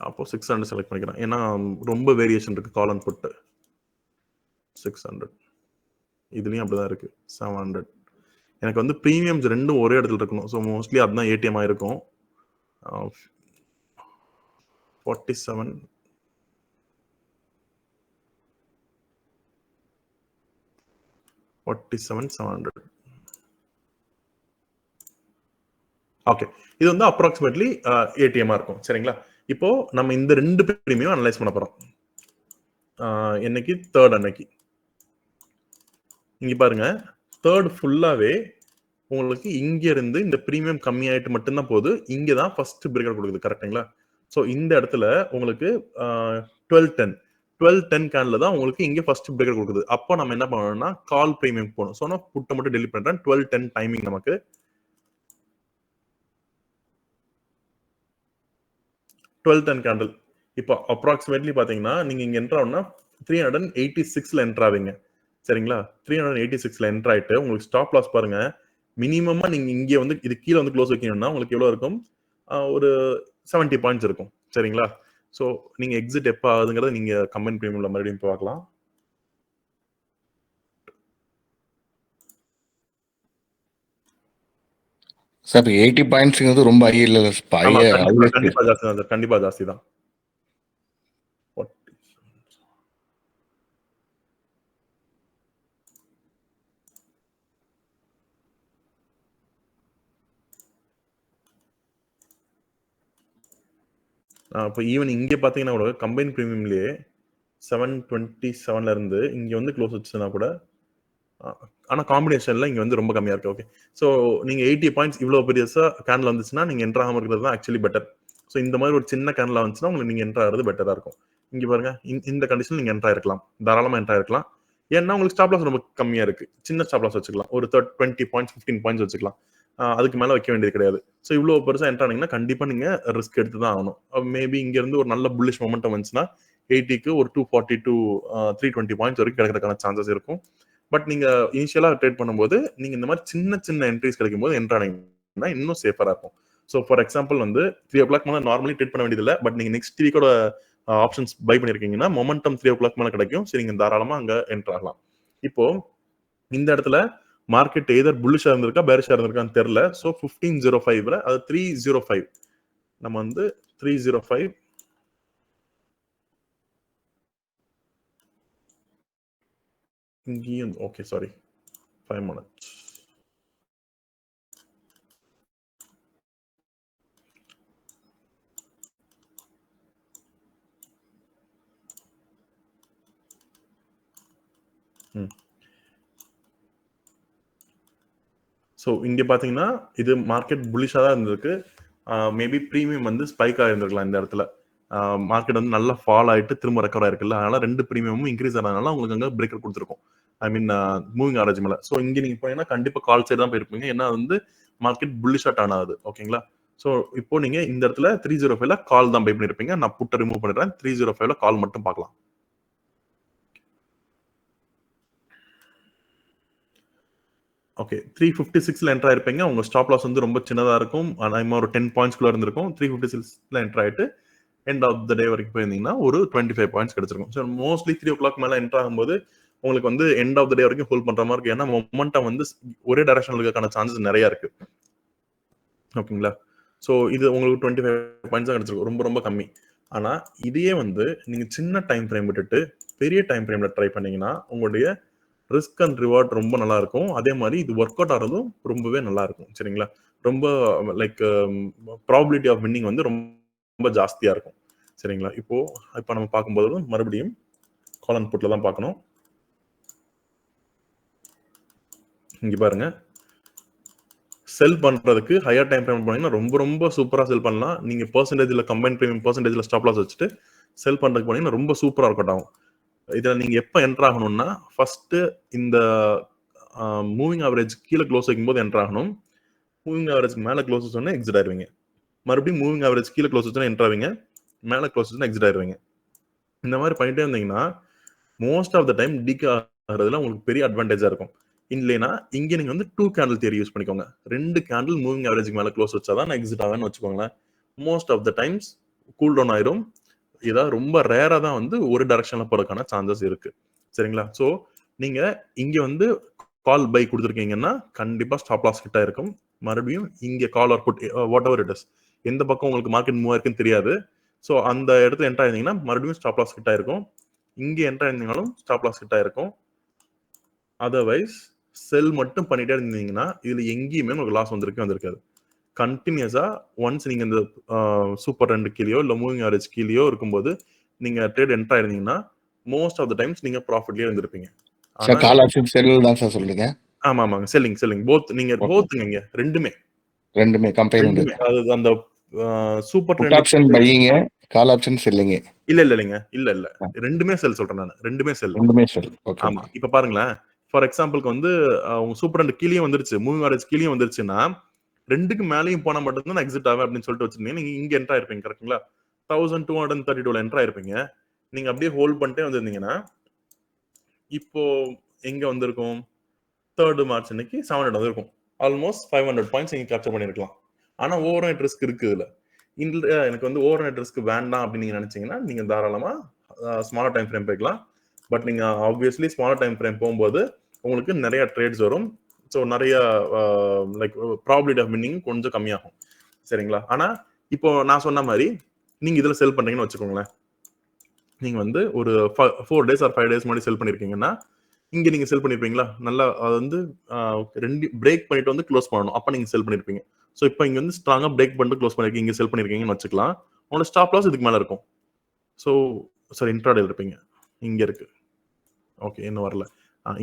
அப்போ 600 செலக்ட் பண்ணிக்கிறேன். ஏன்னா ரொம்ப வேரியேஷன் இருக்கு கால் அண்ட் புட். 600 இதுலயும் அப்படிதான் இருக்கு. 700 எனக்கு வந்து ப்ரீமியம்ஸ் ரெண்டும் ஒரே இடத்துல இருக்கணும். ஸோ மோஸ்ட்லி அதுதான் ஏடிஎம் ஆயிருக்கும். 47 47,700 ஓகே. இது வந்து அப்ராக்சிமேட்லி ஏடிஎம்மா இருக்கும் சரிங்களா? இப்போ நம்ம இந்த ரெண்டு ப்ரீமியம் அனலைஸ் பண்ண போறோம். என்னைக்கு 3rd அன்னைக்கு இங்க பாருங்க 3rd ஃபுல்லாவே உங்களுக்கு இங்க இருந்து இந்த ப்ரீமியம் கம்மியாயிட்டு மட்டும்தான் போகுது. இங்க தான் ஃபர்ஸ்ட் பிரேக்கர் கொடுக்குது கரெக்ட்டுங்களா? ஸோ இந்த இடத்துல உங்களுக்கு 12:10 கேன்ல தான் உங்களுக்கு இங்க ஃபர்ஸ்ட் பிரேக்கர் கொடுக்குது. அப்போ நம்ம என்ன பண்ணணும்னா கால் ப்ரீமியம் போகணும். ஸோ நான் புட்டை மட்டும் டெலிட் பண்றேன். 12:10 டைமிங் நமக்கு 12:10 கேண்டில். இப்போ அப்ராக்சிமேட்லி பாத்தீங்கன்னா நீங்க இங்க என்டர் ஆகணும்னா 386ல என்டர் ஆவீங்க சரிங்களா? 386ல என்டர் ஆயிட்டு உங்களுக்கு ஸ்டாப் லாஸ் பாருங்க. மினிமமா நீங்க இங்க வந்து இது கீழே வந்து க்ளோஸ் வைக்கணும்னா உங்களுக்கு எவ்வளவு இருக்கும்? ஒரு 70 பாயிண்ட்ஸ் இருக்கும் சரிங்களா? ஸோ நீங்க எக்ஸிட் எப்போ ஆகுதுங்கிறத நீங்க கம்பைன் ப்ரீமியம்ல மறுபடியும் பார்க்கலாம். சார் 80 பாயிண்ட்ஸ்ங்கிறது ரொம்ப ஹை இல்ல? கண்டிப்பா ஜாஸ்தி தான் சார். கண்டிப்பா ஜாஸ்தி தான். இப்போ ஈவன் இங்கே பார்த்தீங்கன்னா கூட கம்பைன் ப்ரீமியம்லேயே 727ல இருந்து இங்கே வந்து க்ளோஸ் வச்சுன்னா கூட ஆனால் காம்பினேஷனில் இங்கே வந்து ரொம்ப கம்மியாக இருக்குது. ஓகே ஸோ நீங்கள் 80 பாயிண்ட்ஸ் இவ்வளோ பெரியஸாக கேனில் வந்துச்சுன்னா நீங்கள் என்ட்ரு ஆகாமல் இருக்கிறது தான் ஆக்சுவலி பெட்டர். ஸோ இந்த மாதிரி ஒரு சின்ன கேனில் வந்துச்சுன்னா உங்களுக்கு நீங்கள் என்ட்ரு ஆகிறது பெட்டராக இருக்கும். இங்கே பாருங்க இந்த கண்டிஷன் நீங்கள் என்ட்ரு ஆயிருக்கலாம், தாராளமாக என்ட்ரு ஆயிருக்கலாம். ஏன்னா உங்களுக்கு ஸ்டாப் லாஸ் ரொம்ப கம்மியாக இருக்குது. சின்ன ஸ்டாப் லாஸ் வச்சுக்கலாம், ஒரு 20 பாயிண்ட்ஸ் 15 பாயிண்ட்ஸ் வச்சுக்கலாம். அதுக்கு மேலே வைக்க வேண்டியது கிடையாது. ஸோ இவ்வளோ பெருசாக என்ட்ரு ஆனீங்கன்னா கண்டிப்பாக நீங்கள் ரிஸ்க் எடுத்து தான் ஆகணும். மேபி இங்கேருந்து ஒரு நல்ல புல்லிஷ் மொமெண்டம் வந்துச்சுன்னா 80க்கு ஒரு 240 to 320 பாயிண்ட்ஸ் வரைக்கும் கிடைக்கிறதுக்கான சான்சஸ் இருக்கும். பட் நீங்க இனிஷியலா ட்ரேட் பண்ணும்போது நீங்க இந்த மாதிரி சின்ன சின்ன என்ட்ரிஸ் கிடைக்கும் போது என்ட்ரு ஆனீங்கன்னா இன்னும் சேஃபரா இருக்கும். ஸோ ஃபார் எக்ஸாம்பிள் வந்து 3 o'clock மேலே நார்மலி ட்ரேட் பண்ண வேண்டியதில்லை. பட் நீங்க நெக்ஸ்ட் வீக்கோட ஆப்ஷன்ஸ் பை பண்ணிருக்கீங்கன்னா மொமெண்டம் 3 o'clock மேலே கிடைக்கும். சரி நீங்க தாராளமா அங்க என்ட்ரு ஆகலாம். இப்போ இந்த இடத்துல மார்க்கெட் எதர் புல்லிஷா இருந்திருக்கா பேரிஷா இருந்திருக்கான்னு தெரியல. ஸோ 1505ல அது 305 நம்ம வந்து 305 இங்கேயும் ஓகே சாரி 5 minutes. ஸோ இங்கே பார்த்தீங்கன்னா இது மார்க்கெட் புல்லிஷாக தான் இருந்திருக்கு. மேபி ப்ரீமியம் வந்து ஸ்பைக் ஆகிருந்திருக்கலாம் இந்த இடத்துல. மார்க்கெட் வந்து நல்லா ஃபால் ஆகிட்டு திரும்ப ரெக்கவர் ஆயிருக்குல்ல, அதனால 2 ப்ரீமியமும் இன்க்ரீஸ் ஆனதுனால உங்களுக்கு அங்கே பிரேக்கர் கொடுத்துருக்கும். ஐ மீன் மூவிங் ஆவரேஜ் மேலே. ஸோ இங்கே நீங்கள் போனீங்கன்னா கண்டிப்பாக கால் சைடு தான் போயிருப்பீங்க. ஏன்னா வந்து மார்க்கெட் புல்லிஷாக டர்ன் ஆகுது. ஓகேங்களா? ஸோ இப்போ நீங்கள் இந்த இடத்துல 305ல கால் தான் பை பண்ணியிருப்பீங்க. நான் புட்டை ரிமூவ் பண்ணிடுறேன். 305ல கால் மட்டும் பார்க்கலாம். ஓகே, 356ல என்டர் ஆயிருப்பீங்க. உங்க ஸ்டாப் லாஸ் வந்து ரொம்ப சின்னதா இருக்கும். ஆனா ஒரு 10 பாயிண்ட்ஸ்குள்ள இருந்திருக்கும். 356ல என்டர் ஆயிட்டு எண்ட் ஆஃப் த டே வரைக்கும் போயிருந்தீங்கன்னா ஒரு 25 பாயிண்ட்ஸ் கிடைச்சிருக்கும். ஸோ மோஸ்ட்லி 3 o'clock மேல என்டர் ஆகும்போது உங்களுக்கு வந்து எண்ட் ஆஃப் த டே வரைக்கும் ஹோல்ட் பண்ற மாதிரி இருக்கு. ஏன்னா மொமெண்டம் வந்து ஒரே டைரக்ஷன்ல இருக்கான சான்சஸ் நிறைய இருக்கு. ஓகேங்களா? ஸோ இது உங்களுக்கு 25 பாயிண்ட்ஸ் தான் கிடைச்சிருக்கும். ரொம்ப ரொம்ப கம்மி. ஆனா இதையே வந்து நீங்க சின்ன டைம் ஃப்ரேம் விட்டுட்டு பெரிய டைம் ஃப்ரேம்ல ட்ரை பண்ணீங்கன்னா உங்களுடைய ரிஸ்க் அண்ட் ரிவார்ட் ரொம்ப நல்லா இருக்கும். அதே மாதிரி இது ஒர்க் அவுட் ஆகிறதும் ரொம்பவே நல்லா இருக்கும். சரிங்களா? ரொம்ப லைக் ப்ராபபிலிட்டி ஆஃப் வின்னிங் வந்து ரொம்ப ஜாஸ்தியா இருக்கும். சரிங்களா? இப்போ நம்ம பார்க்கும்போது மறுபடியும் கால் அண்ட் புட்ல தான் பார்க்கணும். இங்க பாருங்க, செல் பண்றதுக்கு ஹையர் டைம் ஃப்ரேம் போனீங்கன்னா ரொம்ப ரொம்ப சூப்பரா செல் பண்ணலாம். நீங்க பெர்சன்டேஜ்ல கம்பைன் பிரீமியம் பெர்சன்டேஜ்ல ஸ்டாப் லாஸ் வச்சுட்டு செல் பண்றதுக்கு போனீங்கன்னா ரொம்ப சூப்பரா ஒர்க் அவுட் ஆகும். இதுல நீங்க எப்ப என்டர் ஆகணும்னா ஃபர்ஸ்ட் இந்த மூவிங் ஆவரேஜ் கீழே க்ளோஸ் வைக்கும்போது என்டர் ஆகணும். மூவிங் ஆவரேஜ் மேல க்ளோஸ் வச்சோன்னா எக்ஸிட் ஆயிருவீங்க. மறுபடியும் மூவிங் ஆவரேஜ் கீழே க்ளோஸ் வச்சோன்னா என்டர் ஆவீங்க. மேல க்ளோஸ் வச்சோன்னா எக்ஸிட் ஆயிருவீங்க. இந்த மாதிரி பண்ணிட்டே இருந்தீங்கன்னா most of the time tick ஆகிறதுல உங்களுக்கு பெரிய அட்வான்டேஜா இருக்கும். இல்லைன்னா இங்க நீங்க வந்து 2 கேண்டில் தியரி யூஸ் பண்ணிக்கோங்க. 2 கேண்டில் மூவிங் ஆவரேஜ்க்கு மேல க்ளோஸ் வச்சாதான் நான் எக்ஸிட் ஆவேன்னு வச்சுக்கோங்களேன். Most of the times cool down ஆயிரும். ஏதாவது ரொம்ப ரேரா தான் வந்து ஒரு டைரக்ஷன்ல போறதுக்கான சான்சஸ் இருக்கு. சரிங்களா? ஸோ நீங்க இங்க வந்து கால் பை கொடுத்துருக்கீங்கன்னா கண்டிப்பா ஸ்டாப் லாஸ் கிட்ட இருக்கும். மறுபடியும் இங்க call or put whatever it is, எந்த பக்கம் உங்களுக்கு மார்க்கெட் மூவ் ஆயிருக்குன்னு தெரியாது. ஸோ அந்த இடத்துல என்டர் ஆயிருந்தீங்கன்னா மறுபடியும் ஸ்டாப் லாஸ் கிட்ட இருக்கும். இங்க என்டர் ஆயிருந்தீங்களும் ஸ்டாப் லாஸ் கிட்ட இருக்கும். அதர்வைஸ் செல் மட்டும் பண்ணிட்டே இருந்தீங்கன்னா இதுல எங்கேயுமே உங்களுக்கு லாஸ் வந்திருக்காது. கண்டினியூஸா ஒன்ஸ் நீங்க இந்த சூப்பர் 2 கீழயோ இல்ல மூவிங் ஆவரேஜ் கீழயோ இருக்கும்போது நீங்க ட்ரேட் என்டர் ஆயிருந்தீங்கன்னா மோஸ்ட் ஆஃப் த டைம்ஸ் நீங்க ப்ராஃபிட்லயே இருந்திருப்பீங்க. சார் கால் ஆப்ஷன் செல் தான் சார் சொல்றீங்க? ஆமாங்க, செல்லிங் போத். நீங்க போத்துங்க, ரெண்டுமே கம்பைன் உண்டு. அது அந்த சூப்பர் புட் 2 ஆப்ஷன் பையிங்க, கால் ஆப்ஷன் செல்லிங்க. இல்ல ரெண்டுமே செல் சொல்றேன் நான். ரெண்டுமே செல். ஓகே. ஆமா. இப்ப பாருங்களேன், ஃபார் எக்ஸாம்பிளுக்கு வந்து உங்க சூப்பர் 2 கீழயும் வந்துருச்சு, மூவிங் ஆவரேஜ் கீழயும் வந்துருச்சுன்னா 2க்கு மேலயும் போனா மட்டும் தான் நான் எக்ஸிட் ஆவேன் அப்படின்னு சொல்லிட்டு வச்சிருந்தீங்க. நீங்க இங்க என்டர் ஆயிருப்பீங்க. கரெக்ட்டுங்களா? 1232ல என்டர் ஆயிருப்பீங்க. நீங்க அப்படியே ஹோல்ட் பண்ணிட்டே வந்திருந்தீங்கன்னா இப்போ எங்க வந்திருக்கும்? 3rd மார்ச் அன்னைக்கு 700 வந்திருக்கும். ஆல்மோஸ்ட் 500 பாயிண்ட்ஸ் நீங்க கேப்சர் பண்ணிருக்கலாம். ஆனா ஓவர் நைட் ரிஸ்க் இருக்கு இதுல. எனக்கு வந்து ஓவர் நைட் ரிஸ்க் வேண்டாம் அப்படின்னு நீங்க நினைச்சீங்கன்னா நீங்க தாராளமா ஸ்மாலர் டைம் ஃப்ரேம் போய்க்கலாம். பட் நீங்க ஆப்வியஸ்லி ஸ்மாலர் டைம் ஃப்ரேம் போகும்போது உங்களுக்கு நிறைய ட்ரேட்ஸ் வரும். ஸோ நிறைய லைக் ப்ராபிலிட்டி ஆஃப் வின்னிங் கொஞ்சம் கம்மியாகும். சரிங்களா? ஆனா இப்போ நான் சொன்ன மாதிரி நீங்க இதுல செல் பண்றீங்கன்னு வச்சுக்கோங்களேன். நீங்க வந்து ஒரு 4 days ஆர் 5 days முன்னாடி செல் பண்ணிருக்கீங்கன்னா இங்க நீங்க செல் பண்ணிருப்பீங்களா? நல்லா அது வந்து 2 பிரேக் பண்ணிட்டு வந்து க்ளோஸ் பண்ணணும். அப்ப நீங்க செல் பண்ணிருப்பீங்க. ஸோ இப்போ இங்க வந்து ஸ்ட்ராங்கா பிரேக் பண்ணிட்டு க்ளோஸ் பண்ணிருக்கீங்க, இங்க செல் பண்ணிருக்கீங்கன்னு வச்சுக்கலாம். உங்களோட ஸ்டாப் லாஸ் இதுக்கு மேல இருக்கும். ஸோ சாரி, இன்ட்ராடேல இருப்பீங்க. இங்க இருக்கு. ஓகே, இன்னும் வரல.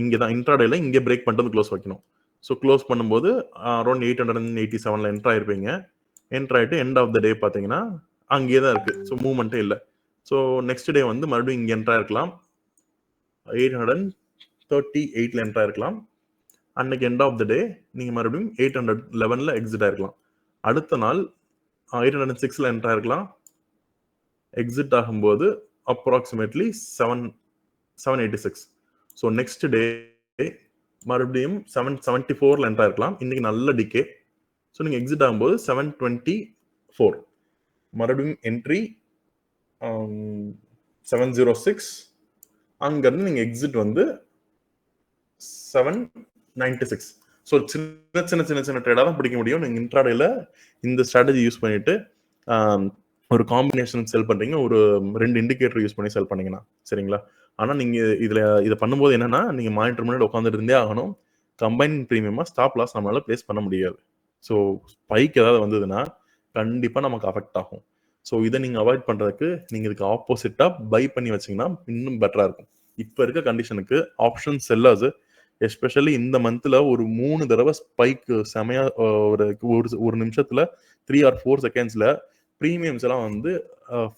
இங்க தான் இன்ட்ராடேல இங்க பிரேக் பண்ணிட்டு வந்து க்ளோஸ் வைக்கணும். ஸோ க்ளோஸ் பண்ணும்போது அரௌண்ட் 887ல என்டர் ஆயிருப்பீங்க. என்டர் ஆயிட்டு எண்ட் ஆஃப் த டே பாத்தீங்கன்னா அங்கேயே தான் இருக்கு. ஸோ மூவ்மெண்ட்டே இல்லை. ஸோ நெக்ஸ்ட் டே வந்து மறுபடியும் இங்க என்டர் ஆயிருக்கலாம். 838ல என்டர் ஆயிருக்கலாம். அன்னைக்கு எண்ட் ஆஃப் த டே நீங்க மறுபடியும் 811ல எக்ஸிட் ஆயிருக்கலாம். அடுத்த நாள் 806ல என்டர் ஆயிருக்கலாம். எக்ஸிட் ஆகும்போது அப்ராக்சிமேட்லி 786. ஸோ நெக்ஸ்ட் டே மறுபடியும் 774ல என்டர் ஆயிருக்கலாம். இன்னைக்கு நல்ல டிகே. ஸோ நீங்க எக்ஸிட் ஆகும்போது 724. மறுபடியும் என்ட்ரி 706. அங்கிருந்து நீங்க எக்ஸிட் வந்து 796. ஸோ சின்ன ட்ரேடா தான் பிடிக்க முடியும். நீங்க இன்ட்ராடேல இந்த ஸ்ட்ராட்டஜி யூஸ் பண்ணிட்டு ஒரு காம்பினேஷன் செல் பண்றீங்க, ஒரு 2 இண்டிகேட்டர் யூஸ் பண்ணி செல் பண்ணீங்கன்னா சரிங்களா? ஆனா நீங்க இதை பண்ணும்போது என்னன்னா நீங்க மானிட்டர் முன்னாடி உட்காந்துட்டு இருந்தே ஆகணும். கம்பைன் பிரீமியமா ஸ்டாப் லாஸ் நம்மளால பிளேஸ் பண்ண முடியாது. ஸோ ஸ்பைக் ஏதாவது வந்ததுன்னா கண்டிப்பா நமக்கு அஃபெக்ட் ஆகும். ஸோ இதை நீங்க அவாய்ட் பண்றதுக்கு நீங்க இதுக்கு ஆப்போசிட்டா பை பண்ணி வச்சீங்கன்னா இன்னும் பெட்டரா இருக்கும். இப்போ இருக்க கண்டிஷனுக்கு ஆப்ஷன் செல்லர்ஸ் எஸ்பெஷலி இந்த மந்த்ல ஒரு 3 தடவை ஸ்பைக் செமையா ஒரு ஒரு நிமிஷத்துல 3 or 4 செகண்ட்ஸ்ல ப்ரீமியம்ஸ் எல்லாம் வந்து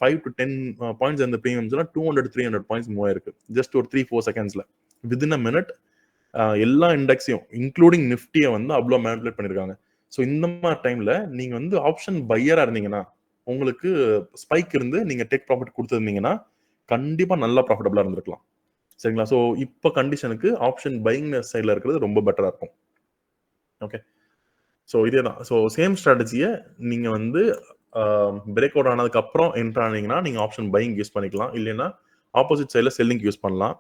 5 to 10 பாயிண்ட்ஸ் அந்த ப்ரீமியம்ஸ் எல்லாம் 200-300 பாயிண்ட்ஸ் மூவ் ஆயிருக்கு ஜஸ்ட் ஒரு 3-4 செகண்ட்ஸ்ல வித்தின் அ மினிட். எல்லா இண்டெக்ஸையும் இன்க்ளூடிங் நிஃப்டியை வந்து அவ்வளோ மேனிபுலேட் பண்ணிருக்காங்க. ஸோ இந்த மாதிரி டைம்ல நீங்க வந்து ஆப்ஷன் பையரா இருந்தீங்கன்னா, உங்களுக்கு ஸ்பைக் இருந்து நீங்க டேக் ப்ராஃபிட் கொடுத்துருந்தீங்கன்னா கண்டிப்பா நல்லா ப்ராஃபிட்டபிளா இருந்திருக்கலாம். சரிங்களா? ஸோ இப்போ கண்டிஷனுக்கு ஆப்ஷன் பையிங் சைட்ல இருக்கிறது ரொம்ப பெட்டரா இருக்கும். ஓகே, ஸோ இதே தான். ஸோ சேம் ஸ்ட்ராட்டஜியை நீங்க வந்து பிரேக் அவுட் ஆனதுக்கு அப்புறம் என்ட்ரு ஆனீங்கன்னா நீங்க ஆப்ஷன் பையிங் யூஸ் பண்ணிக்கலாம். இல்லைன்னா ஆப்போசிட் சைட்ல செல்லிங் யூஸ் பண்ணலாம்.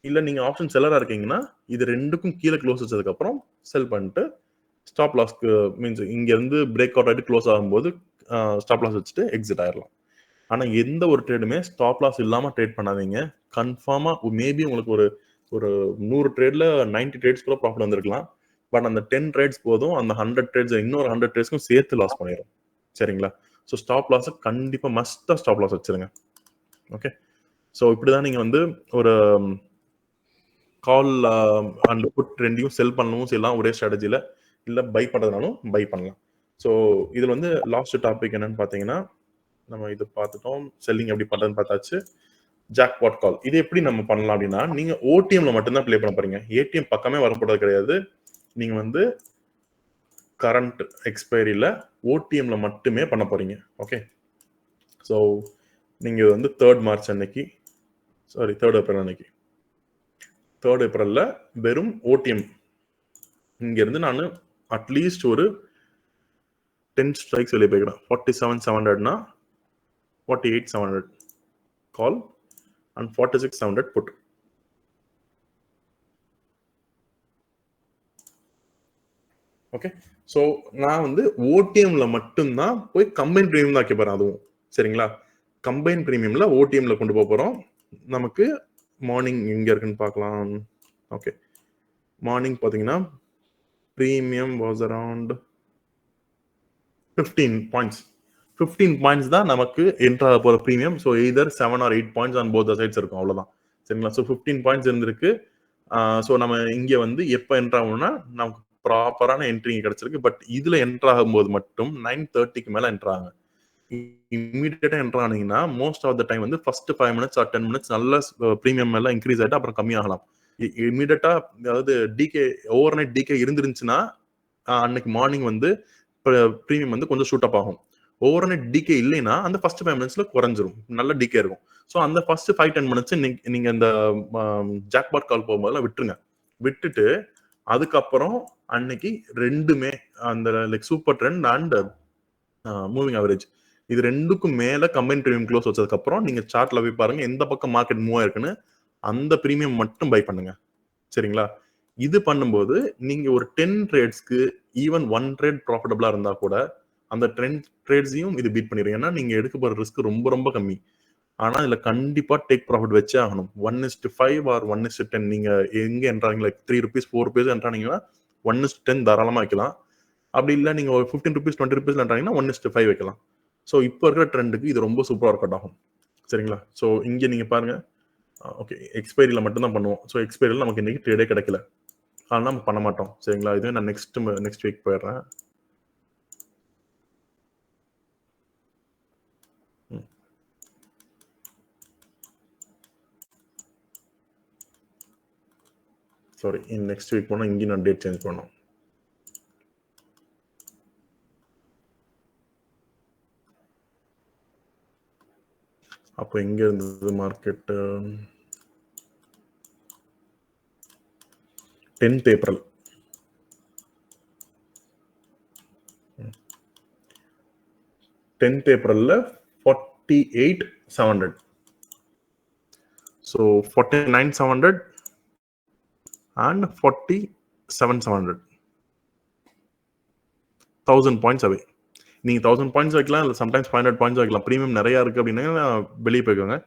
இல்ல நீங்க ஆப்ஷன் செல்லரா இருக்கீங்கன்னா இது ரெண்டுக்கும் கீழே க்ளோஸ் வச்சதுக்கு அப்புறம் செல் பண்ணிட்டு ஸ்டாப் லாஸ்க்கு மீன்ஸ் இங்க இருந்து பிரேக் அவுட் ஆகிட்டு க்ளோஸ் ஆகும்போது ஸ்டாப் லாஸ் வச்சுட்டு எக்ஸிட் ஆயிடலாம். ஆனா எந்த ஒரு ட்ரேடுமே ஸ்டாப் லாஸ் இல்லாம ட்ரேட் பண்ணாதீங்க. கன்ஃபார்மா மேபி உங்களுக்கு ஒரு 100 ட்ரேட்ல 90 ட்ரேட்ஸ் கூட ப்ராஃபிட் வந்திருக்கலாம். பட் அந்த 10 ட்ரேட்ஸ் போதும் அந்த 100 ட்ரேட்ஸ் இன்னொரு 100 ட்ரேட்ஸ்க்கும் சேர்த்து லாஸ் பண்ணிடும். சரிங்களா? ஸோ ஸ்டாப் லாஸ் கண்டிப்பா மஸ்டா ஸ்டாப் லாஸ் வச்சிருங்க. ஓகே, ஸோ இப்படிதான் நீங்க வந்து ஒரு கால் அண்ட் புட் ரெண்டையும் செல் பண்ணவும் செய்யலாம் ஒரே ஸ்ட்ராட்டஜியில். இல்லை பை பண்ணுறதுனாலும் பை பண்ணலாம். ஸோ இதில் வந்து லாஸ்ட் டாபிக் என்னன்னு பார்த்தீங்கன்னா, நம்ம இது பார்த்துட்டோம். செல்லிங் எப்படி பண்ணுறதுன்னு பார்த்தாச்சு. ஜாக்பாட் கால் இது எப்படி நம்ம பண்ணலாம் அப்படின்னா, நீங்கள் ஓடிஎம்ல மட்டும்தான் ப்ளே பண்ண போறீங்க. ஏடிஎம் பக்கமே வரக்கூடாது கிடையாது. நீங்கள் வந்து கரண்ட் எக்ஸ்பைரியில் ஓடிஎம்ல மட்டுமே பண்ண போறீங்க. ஓகே, ஸோ நீங்கள் வந்து 3rd March அன்னைக்கு, சாரி 3rd April அன்னைக்கு, 3rd April வெறும் ஓடிஎம் இங்க இருந்து நான் அட்லீஸ்ட் ஒரு 10 ஸ்ட்ரைக்ஸ் வெளியே போய்க்கிறேன். 47,700னா 48,700 call and 46,700 put. Okay, so நான் வந்து ஓடிஎம்ல மட்டும்தான் போய் கம்பைன் ப்ரீமியம் தான் போறேன். அதுவும் சரிங்களா? கம்பைன் ப்ரீமியம்ல ஓடிஎம்ல கொண்டு போக போறோம். நமக்கு மார்னிங் எங்க இருக்குன்னு பார்க்கலாம். ஓகே, மார்னிங் பார்த்தீங்கன்னா premium was around 15 points. 15 points தான் நமக்கு என்ட்ரு ஆக போற premium. So either 7 or 8 points on both the sides இருக்கும். அவ்வளோதான். சரிங்களா? ஸோ 15 points இருந்திருக்கு. ஸோ நம்ம இங்கே வந்து எப்போ என்ட்ரு ஆகணும்னா நமக்கு ப்ராப்பரான என்ட்ரி கிடைச்சிருக்கு. பட் இதுல என்ட்ரு ஆகும்போது மட்டும் 9:30க்கு மேல என்ட்ரு ஆகுங்க. இமீடியட்டா என்ட்ரு ஆனீங்கன்னா மோஸ்ட் ஆஃப் த டைம் வந்து ஃபர்ஸ்ட் 5 minutes or 10 minutes நல்ல ப்ரீமியம் எல்லாம் இன்க்ரீஸ் ஆகிட்டு அப்புறம் கம்மியாகலாம். இமீடியட்டா அதாவது டிகே ஓவர் நைட் டிகே இருந்துருந்துச்சுன்னா அன்னைக்கு மார்னிங் வந்து ப்ரீமியம் வந்து கொஞ்சம் ஷூட் அப் ஆகும். ஓவர் நைட் டிகே இல்லைன்னா அந்த ஃபர்ஸ்ட் 5 minutesல குறைஞ்சிரும். நல்ல டிகே இருக்கும். ஸோ அந்த ஃபர்ஸ்ட் 5-10 minutes நீங்க இந்த ஜாக்பாட் கால் போகும்போதெல்லாம் விட்டுருங்க. விட்டுட்டு அதுக்கப்புறம் அன்னைக்கு ரெண்டுமே அந்த like super trend and moving average இது ரெண்டுக்கும் மேல கம்பைன் ப்ரீமியம் க்ளோஸ் வச்சதுக்கு அப்புறம் நீங்க சார்ட்ல போய் பாருங்க எந்த பக்கம் மார்க்கெட் மூவ் ஆயிருக்குன்னு. அந்த ப்ரீமியம் மட்டும் பை பண்ணுங்க. சரிங்களா? இது பண்ணும்போது நீங்க ஒரு 10 ட்ரேட்ஸ்க்கு ஈவன் 1 ட்ரேட் ப்ராஃபிட்டபிளா இருந்தா கூட அந்த 10 ட்ரேட்ஸையும் இது பீட் பண்ணிடும். ஏன்னா நீங்க எடுக்க போற ரிஸ்க் ரொம்ப ரொம்ப கம்மி. ஆனா இதுல கண்டிப்பா டேக் ப்ராஃபிட் வச்சே ஆகணும். 1:5 or 1:10 நீங்க எங்க என்ட்ராங்க லைக் 3 rupees 4 rupees என்ட்ரானீங்கன்னா 1:10 தாராளமா வைக்கலாம். அப்படி இல்லை நீங்க ஒரு 15 rupees 20 rupees என்ட்ரானீங்கன்னா 1:5 வைக்கலாம். ஸோ இப்போ இருக்கிற ட்ரெண்டுக்கு இது ரொம்ப சூப்பராக ஒர்க் அவுட் ஆகும். சரிங்களா? ஸோ இங்கே நீங்க பாருங்க. ஓகே, எக்ஸ்பைரியில் மட்டும் தான் பண்ணுவோம். ஸோ எக்ஸ்பைரியில் நமக்கு இன்னைக்கு ட்ரேடே கிடைக்கல. அதனால நம்ம பண்ண மாட்டோம். சரிங்களா? இதுவே நான் நெக்ஸ்ட் வீக் போயிடுறேன். சாரி, நெக்ஸ்ட் வீக் போனால் இங்கேயும் நான் டேட் சேஞ்ச் பண்ணோம். அப்போ எங்க இருந்தது market? 10th April. 10th Aprilல 48,700. So 49,700 and 47,700. 1000 points away. நீங்க 1000 பாயிண்ட்ஸ் வைக்கலாம், இல்லை சம்டைம்ஸ் 500 பாயிண்ட்ஸ் வைக்கலாம். ப்ரீமியம் நிறைய இருக்கு அப்படின்னா வெளியே போய்க்கோங்க.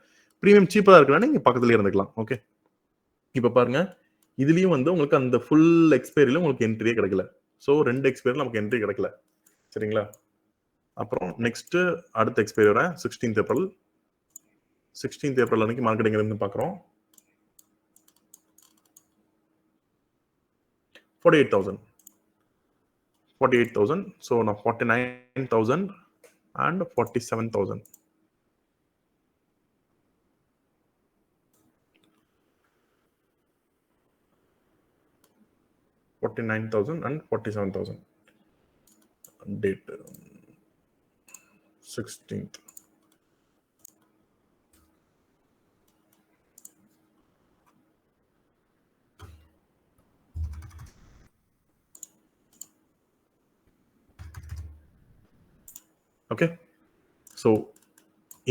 ப்ரீமியம் சீப்பாக இருக்குன்னா நீங்க பக்கத்துலேயே இருந்துக்கலாம். ஓகே, இப்போ பாருங்க, இதுலயும் வந்து உங்களுக்கு அந்த ஃபுல் எக்ஸ்பைரியில உங்களுக்கு என்ட்ரியே கிடைக்கல. ஸோ 2 எக்ஸ்பைரியில் நமக்கு என்ட்ரி கிடைக்கல. சரிங்களா? அப்புறம் நெக்ஸ்ட் அடுத்த எக்ஸ்பைரி வர 16th April. 16th April அன்னைக்கு மார்க்கெட்டிங் இருந்து பார்க்குறோம். 48,000. 48,000. So now 49,000 and 47,000. and 47,000. Date 16th. Okay, so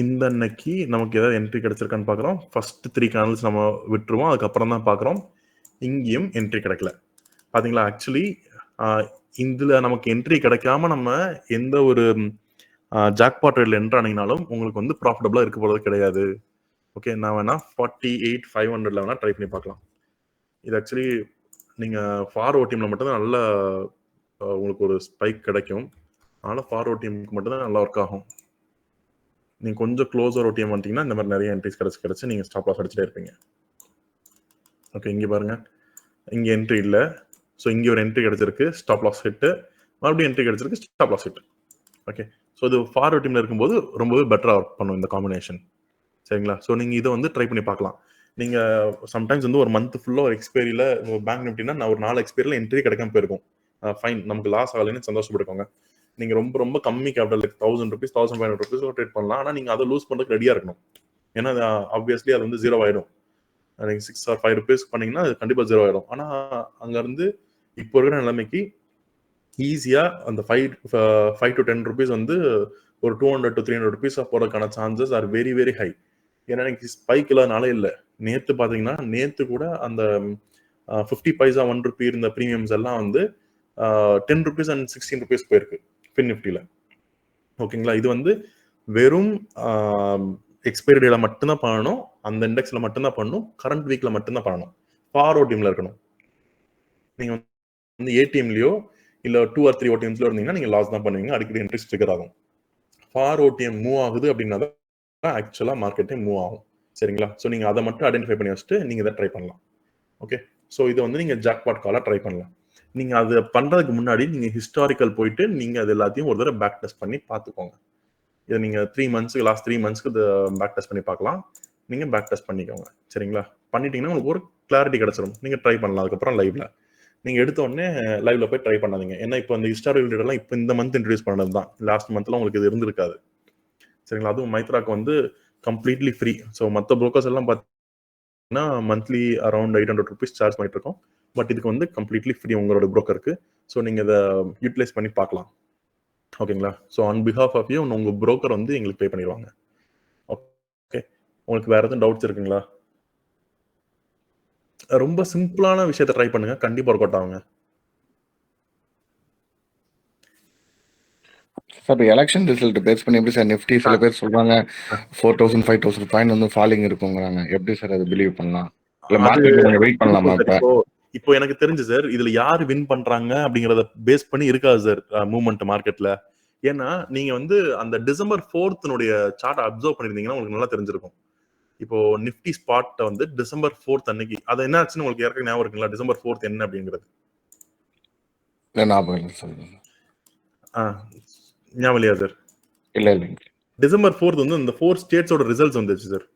இந்த அன்னைக்கு நமக்கு ஏதாவது என்ட்ரி கிடைச்சிருக்கான்னு பார்க்குறோம். ஃபர்ஸ்ட் 3 கேனல்ஸ் நம்ம விட்டுருவோம், அதுக்கப்புறம் தான் பார்க்குறோம். இங்கேயும் என்ட்ரி கிடைக்கல. பார்த்தீங்களா, ஆக்சுவலி இதில் நமக்கு என்ட்ரி கிடைக்காம நம்ம எந்த ஒரு ஜாக்பாட் ரேட்ல என்ட்ரு ஆனீங்கனாலும் உங்களுக்கு வந்து ப்ராஃபிட்டபுளாக இருக்க போகிறது கிடையாது. ஓகே, நான் வேணா 48,500 வேணா ட்ரை பண்ணி பார்க்கலாம். இது ஆக்சுவலி நீங்கள் ஃபார்வர்ட் டீமில் மட்டும்தான் நல்ல உங்களுக்கு ஒரு ஸ்பைக் கிடைக்கும். அதனால் ஃபார்வர்ட் டீமுக்கு மட்டும்தான் நல்லா ஒர்க் ஆகும். நீங்கள் கொஞ்சம் க்ளோஸர் ஓடிஎம் வந்துட்டீங்கன்னா இந்த மாதிரி நிறைய என்ட்ரிஸ் கிடச்சி நீங்கள் ஸ்டாப் லாஸ் அடிச்சுட்டே இருப்பீங்க. ஓகே, இங்கே பாருங்கள், இங்கே என்ட்ரி இல்லை. ஸோ இங்கே ஒரு என்ட்ரி கிடச்சிருக்கு, ஸ்டாப் லாஸ் ஹிட்டு. மறுபடியும் என்ட்ரி கிடச்சிருக்கு, stop loss hit. Okay, so இது ஃபார்வர்ட் டீமில் இருக்கும்போது ரொம்பவே பெட்டராக ஒர்க் பண்ணும் இந்த காம்பினேஷன். சரிங்களா? ஸோ நீங்கள் இதை வந்து ட்ரை பண்ணி பார்க்கலாம். நீங்கள் சம்டைம்ஸ் வந்து ஒரு மந்த் ஃபுல்லாக ஒரு எக்ஸ்பைரியில் பேங்க் நிஃப்டினா நான் ஒரு 4 எக்ஸ்பைரியில் என்ட்ரி கிடைக்காம போயிருக்கும். ஃபைன், நமக்கு லாஸ் ஆகலைன்னு சந்தோஷப்பட்டுக்கோங்க. நீங்கள் ரொம்ப ரொம்ப கம்மி கேபிட்டல், 1,000 rupees 1,500 rupees ட்ரேட் பண்ணலாம். ஆனால் நீங்கள் அதை லூஸ் பண்ணுறதுக்கு ரெடியாக இருக்கணும். ஏன்னா ஆப்வியஸ்லி அது வந்து 0 ஆகிடும். நீங்கள் 6 or 5 rupees பண்ணீங்கன்னா அது கண்டிப்பாக 0 ஆகிடும். ஆனால் அங்கேருந்து இப்போ இருக்கிற நிலைமைக்கு ஈஸியாக அந்த 5 to 10 rupees வந்து ஒரு 200 to 300 rupees போகிறதுக்கான chances are very very high. ஏன்னா எனக்கு ஸ்பைக் இல்லாதனால இல்லை. நேற்று பார்த்தீங்கன்னா நேற்று கூட அந்த 50 பைசா 1 rupee இருந்த ப்ரீமியம்ஸ் எல்லாம் வந்து 10 rupees and 16 rupees போயிருக்கு ஃபின் நிஃப்டியில். ஓகேங்களா? இது வந்து வெறும் எக்ஸ்பைரி டேல மட்டும்தான் பண்ணணும், அந்த இண்டெக்ஸில் மட்டும்தான் பண்ணணும், கரண்ட் வீக்கில் மட்டும்தான் பண்ணணும், ஃபார்வர்ட் டீமில் இருக்கணும். நீங்கள் வந்து ஏடிஎம்லையோ இல்லை 2 or 3 ஓடிஎம்ஸ்ல இருந்தீங்கன்னா நீங்கள் லாஸ் தான் பண்ணுவீங்க, அடிக்கடி இன்ட்ரெஸ்ட் ட்ரிகர் ஆகும். ஃபார் ஓடிஎம் மூவ் ஆகுது அப்படின்னா தான் ஆக்சுவலாக மார்க்கெட்டே மூவ் ஆகும். சரிங்களா? ஸோ நீங்கள் அதை மட்டும் ஐடென்டிஃபை பண்ணி வச்சுட்டு நீங்கள் இதை ட்ரை பண்ணலாம். ஓகே, ஸோ இதை வந்து நீங்கள் ஜாக்பாட் காலாக ட்ரை பண்ணலாம். நீங்கள் அதை பண்ணுறதுக்கு முன்னாடி நீங்கள் ஹிஸ்டாரிக்கல் போயிட்டு நீங்கள் அது எல்லாத்தையும் ஒரு தடவை பேக் டெஸ்ட் பண்ணி பார்த்துக்கோங்க. இதை நீங்கள் 3 months லாஸ்ட் 3 monthsக்கு இதை பேக் டெஸ்ட் பண்ணி பார்க்கலாம். நீங்கள் பேக் டெஸ்ட் பண்ணிக்கோங்க. சரிங்களா? பண்ணிட்டீங்கன்னா உங்களுக்கு ஒரு கிளாரிட்டி கிடச்சிரும். நீங்கள் ட்ரை பண்ணலாம். அதுக்கப்புறம் லைவ்ல நீங்கள் எடுத்த உடனே லைவ்ல போய் ட்ரை பண்ணாதீங்க. ஏன்னா இப்போ அந்த ஹிஸ்டாரிக்கல் டேட்டெல்லாம் இப்போ இந்த மந்த் இன்ட்ரடியூஸ் பண்ணது தான். லாஸ்ட் மந்த்லாம் உங்களுக்கு இது இருந்திருக்காது. சரிங்களா? அதுவும் மைத்ராக்கு வந்து கம்ப்ளீட்லி ஃப்ரீ. ஸோ மற்ற ப்ரோக்கர்ஸ் எல்லாம் பார்த்தீங்கன்னா மந்த்லி அரௌண்ட் 800 rupees சார்ஜ் பண்ணிட்டு இருக்கோம். பட் இதுக்கு வந்து கம்ப்ளீட்லி ஃப்ரீ உங்களோட ப்ரோக்கருக்கு. ஸோ நீங்கள் இதை யூட்டிலைஸ் பண்ணி பார்க்கலாம். ஓகேங்களா? So on behalf of you உங்கள் ப்ரோக்கர் வந்து எங்களுக்கு பே பண்ணிடுவாங்க. ஓகே, உங்களுக்கு வேற எதுவும் டவுட்ஸ் இருக்குங்களா? ரொம்ப சிம்பிளான விஷயத்தை ட்ரை பண்ணுங்க, கண்டிப்பா ஒர்க் அவுட் ஆகுங்க. சார் எலெக்ஷன் ரிசல்ட் பேஸ் பண்ணி எப்படி சார் நிஃப்டி சில பேர் சொல்றாங்க 4,000 5,000 பாயிண்ட் வந்து ஃபாலிங் இருக்குங்கிறாங்க. எப்படி சார் அது பிலீவ் பண்ணலாம்? இல்ல மார்க்கெட்ல கொஞ்சம் வெயிட் பண்ணலாமா? இப்போ எனக்கு தெரிஞ்சு சார் இதுல யாரு வின் பண்றாங்க அப்படிங்கறத பேஸ் பண்ணி இருக்காது சார் மூவ்மெண்ட் மார்க்கெட்ல. ஏன்னா நீங்க வந்து அந்த December 4th சார்ட் அப்சர்வ் பண்ணிருந்தீங்கன்னா உங்களுக்கு நல்லா தெரிஞ்சிருக்கும். இப்போ நிஃப்டி ஸ்பாட் வந்து December 4th அன்னைக்கு அது என்ன ஆச்சுன்னு உங்களுக்கு யாருக்கும் ஞாபகம் இருக்குங்களா? December 4th என்ன அப்படிங்கிறது ஞாபகம் இல்லை சார். ஞாபகம் இல்லையா சார்? இல்ல இல்லைங்க. December 4th வந்து இந்த 4 ஸ்டேட்ஸோட ரிசல்ட்ஸ் வந்துச்சு சார்.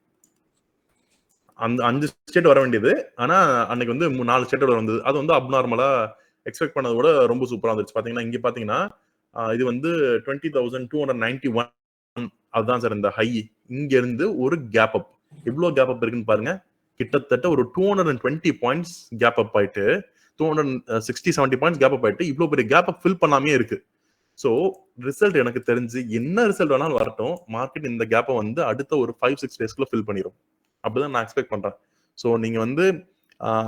அந்த 5 ஸ்டேட் வர வேண்டியது, ஆனா அன்னைக்கு வந்து 4 ஸ்டேட்டோட வந்தது. அது வந்து அப்நார்மலா எக்ஸ்பெக்ட் பண்ணதை விட ரொம்ப சூப்பரா இருந்துச்சு. பாத்தீங்கன்னா இங்க பாத்தீங்கன்னா இது வந்து 20,291 அதுதான் சார் இந்த ஹை. இங்க இருந்து ஒரு கேப் அப், எவ்வளவு கேப் அப் இருக்குன்னு பாருங்க. கிட்டத்தட்ட ஒரு 220 பாயிண்ட்ஸ் கேப் அப் ஆயிட்டு 260-70 பாயிண்ட்ஸ் கேப் அப் ஆயிட்டு இவ்வளவு பெரிய கேப் அப் ஃபில் பண்ணாமே இருக்கு. ஸோ ரிசல்ட் எனக்கு தெரிஞ்சு என்ன ரிசல்ட் வேணாலும் வரட்டும், மார்க்கெட் இந்த கேப்பை வந்து அடுத்த ஒரு 5-6 டேஸ்க்குள்ள ஃபில் பண்ணிடும். அப்படிதான் நான் எக்ஸ்பெக்ட் பண்றேன். ஸோ நீங்க வந்து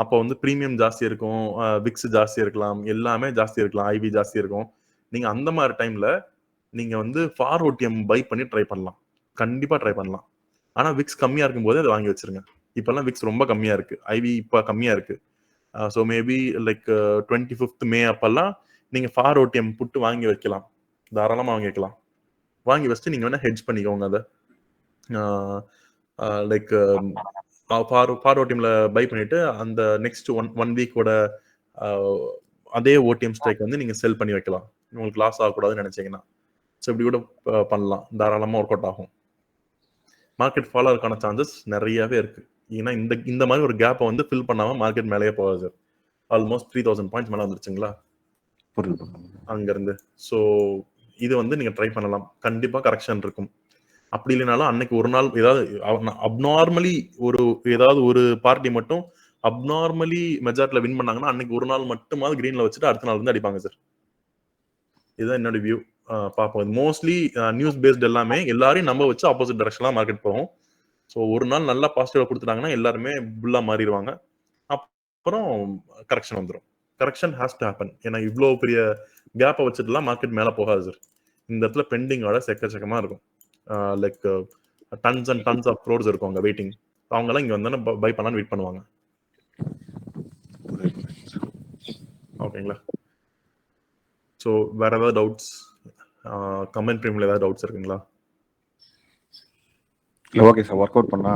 அப்போ வந்து ப்ரீமியம் ஜாஸ்தி இருக்கும், விக்ஸ் ஜாஸ்தி இருக்கலாம், எல்லாமே ஜாஸ்தி இருக்கலாம், ஐவி ஜாஸ்தி இருக்கும். நீங்க அந்த மாதிரி டைம்ல நீங்க வந்து ஃபார் ஓடிஎம் பை பண்ணி ட்ரை பண்ணலாம், கண்டிப்பா ட்ரை பண்ணலாம். ஆனா விக்ஸ் கம்மியா இருக்கும் போதே அதை வாங்கி வச்சிருங்க. இப்பெல்லாம் விக்ஸ் ரொம்ப கம்மியா இருக்கு, ஐவி இப்போ கம்மியா இருக்கு. So maybe like 25th May அப்பெல்லாம் நீங்க ஃபார் ஓடிஎம் புட்டு வாங்கி வைக்கலாம், தாராளமா வாங்கி வைக்கலாம். வாங்கி வச்சுட்டு நீங்க வேணா ஹெட்ஜ் பண்ணிக்கோங்க. அதை லைக் ஃபார் ஓடிஎம்ல பை பண்ணிட்டு அந்த நெக்ஸ்ட் ஒன் வீக்கோட அதே ஓடிஎம் ஸ்ட்ரைக் வந்து நீங்க செல் பண்ணி வைக்கலாம், உங்களுக்கு லாஸ் ஆகக்கூடாதுன்னு நினைச்சீங்கன்னா. ஸோ இப்படி கூட பண்ணலாம், தாராளமாக ஒர்க் அவுட் ஆகும். மார்க்கெட் ஃபாலோ ஆகிறதுக்கான சான்சஸ் நிறையவே இருக்கு. ஏன்னா இந்த மாதிரி ஒரு கேப்பை வந்து ஃபில் பண்ணாம மார்க்கெட் மேலேயே போகாது சார். ஆல்மோஸ்ட் 3000 பாயிண்ட்ஸ் மேலே வந்துருச்சுங்களா அங்கிருந்து. ஸோ இது வந்து நீங்க ட்ரை பண்ணலாம், கண்டிப்பா கரெக்ஷன் இருக்கும். அப்படி இல்லைனாலும் அன்னைக்கு ஒரு நாள் ஏதாவது அப்நார்மலி ஏதாவது ஒரு பார்ட்டி மட்டும் அப்நார்மலி மெஜாரிட்டில வின் பண்ணாங்கன்னா அன்னைக்கு ஒரு நாள் மட்டுமாவது கிரீன்ல வச்சுட்டு அடுத்த நாள் வந்து அடிப்பாங்க சார். இதுதான் என்னோட வியூ. பார்ப்போம். மோஸ்ட்லி நியூஸ் பேஸ்ட் எல்லாமே எல்லாரையும் நம்ப வச்சு ஆப்போசிட் டைரக்ஷன்லாம் மார்க்கெட் போகும். ஸோ ஒரு நாள் நல்லா பாசிட்டிவா கொடுத்துட்டாங்கன்னா எல்லாருமே புல்லா மாறிடுவாங்க. அப்புறம் கரெக்ஷன் வந்துடும். Correction has to happen. ஏன்னா இவ்வளோ பெரிய கேப்பை வச்சுட்டுலாம் மார்க்கெட் மேலே போகாது சார். இந்த இடத்துல பெண்டிங் ஆர்டர்ஸ் எக்கச்சக்கமாக இருக்கும். Like tons and tons of crores இருக்கும் அங்கே வெயிட்டிங். அவங்கெல்லாம் இங்கே வந்தானே பை பண்ணலான்னு வெயிட் பண்ணுவாங்க. ஓகேங்களா? ஸோ வேற ஏதாவது டவுட்ஸ்? கமெண்ட் ப்ரீமியம்ல ஏதாவது டவுட்ஸ் இருக்குங்களா? இல்லை, ஓகே சார், ஒர்க் அவுட் பண்ணா.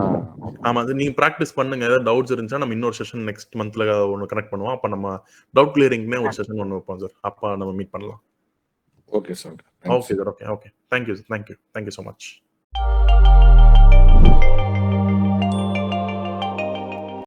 ஆமா, அது நீங்க ப்ராக்டிஸ் பண்ணுங்க. ஏதாவது டவுட்ஸ் இருந்துச்சா நம்ம இன்னொரு செஷன் நெக்ஸ்ட் மந்த்ல ஒன்று கனெக்ட் பண்ணுவோம். அப்போ நம்ம டவுட் கிளியரிங்னே ஒரு செஷன் ஒன்று வைப்போம் சார். அப்போ நம்ம மீட் பண்ணலாம். Okay sir. Okay sir. Okay. Thank you so much.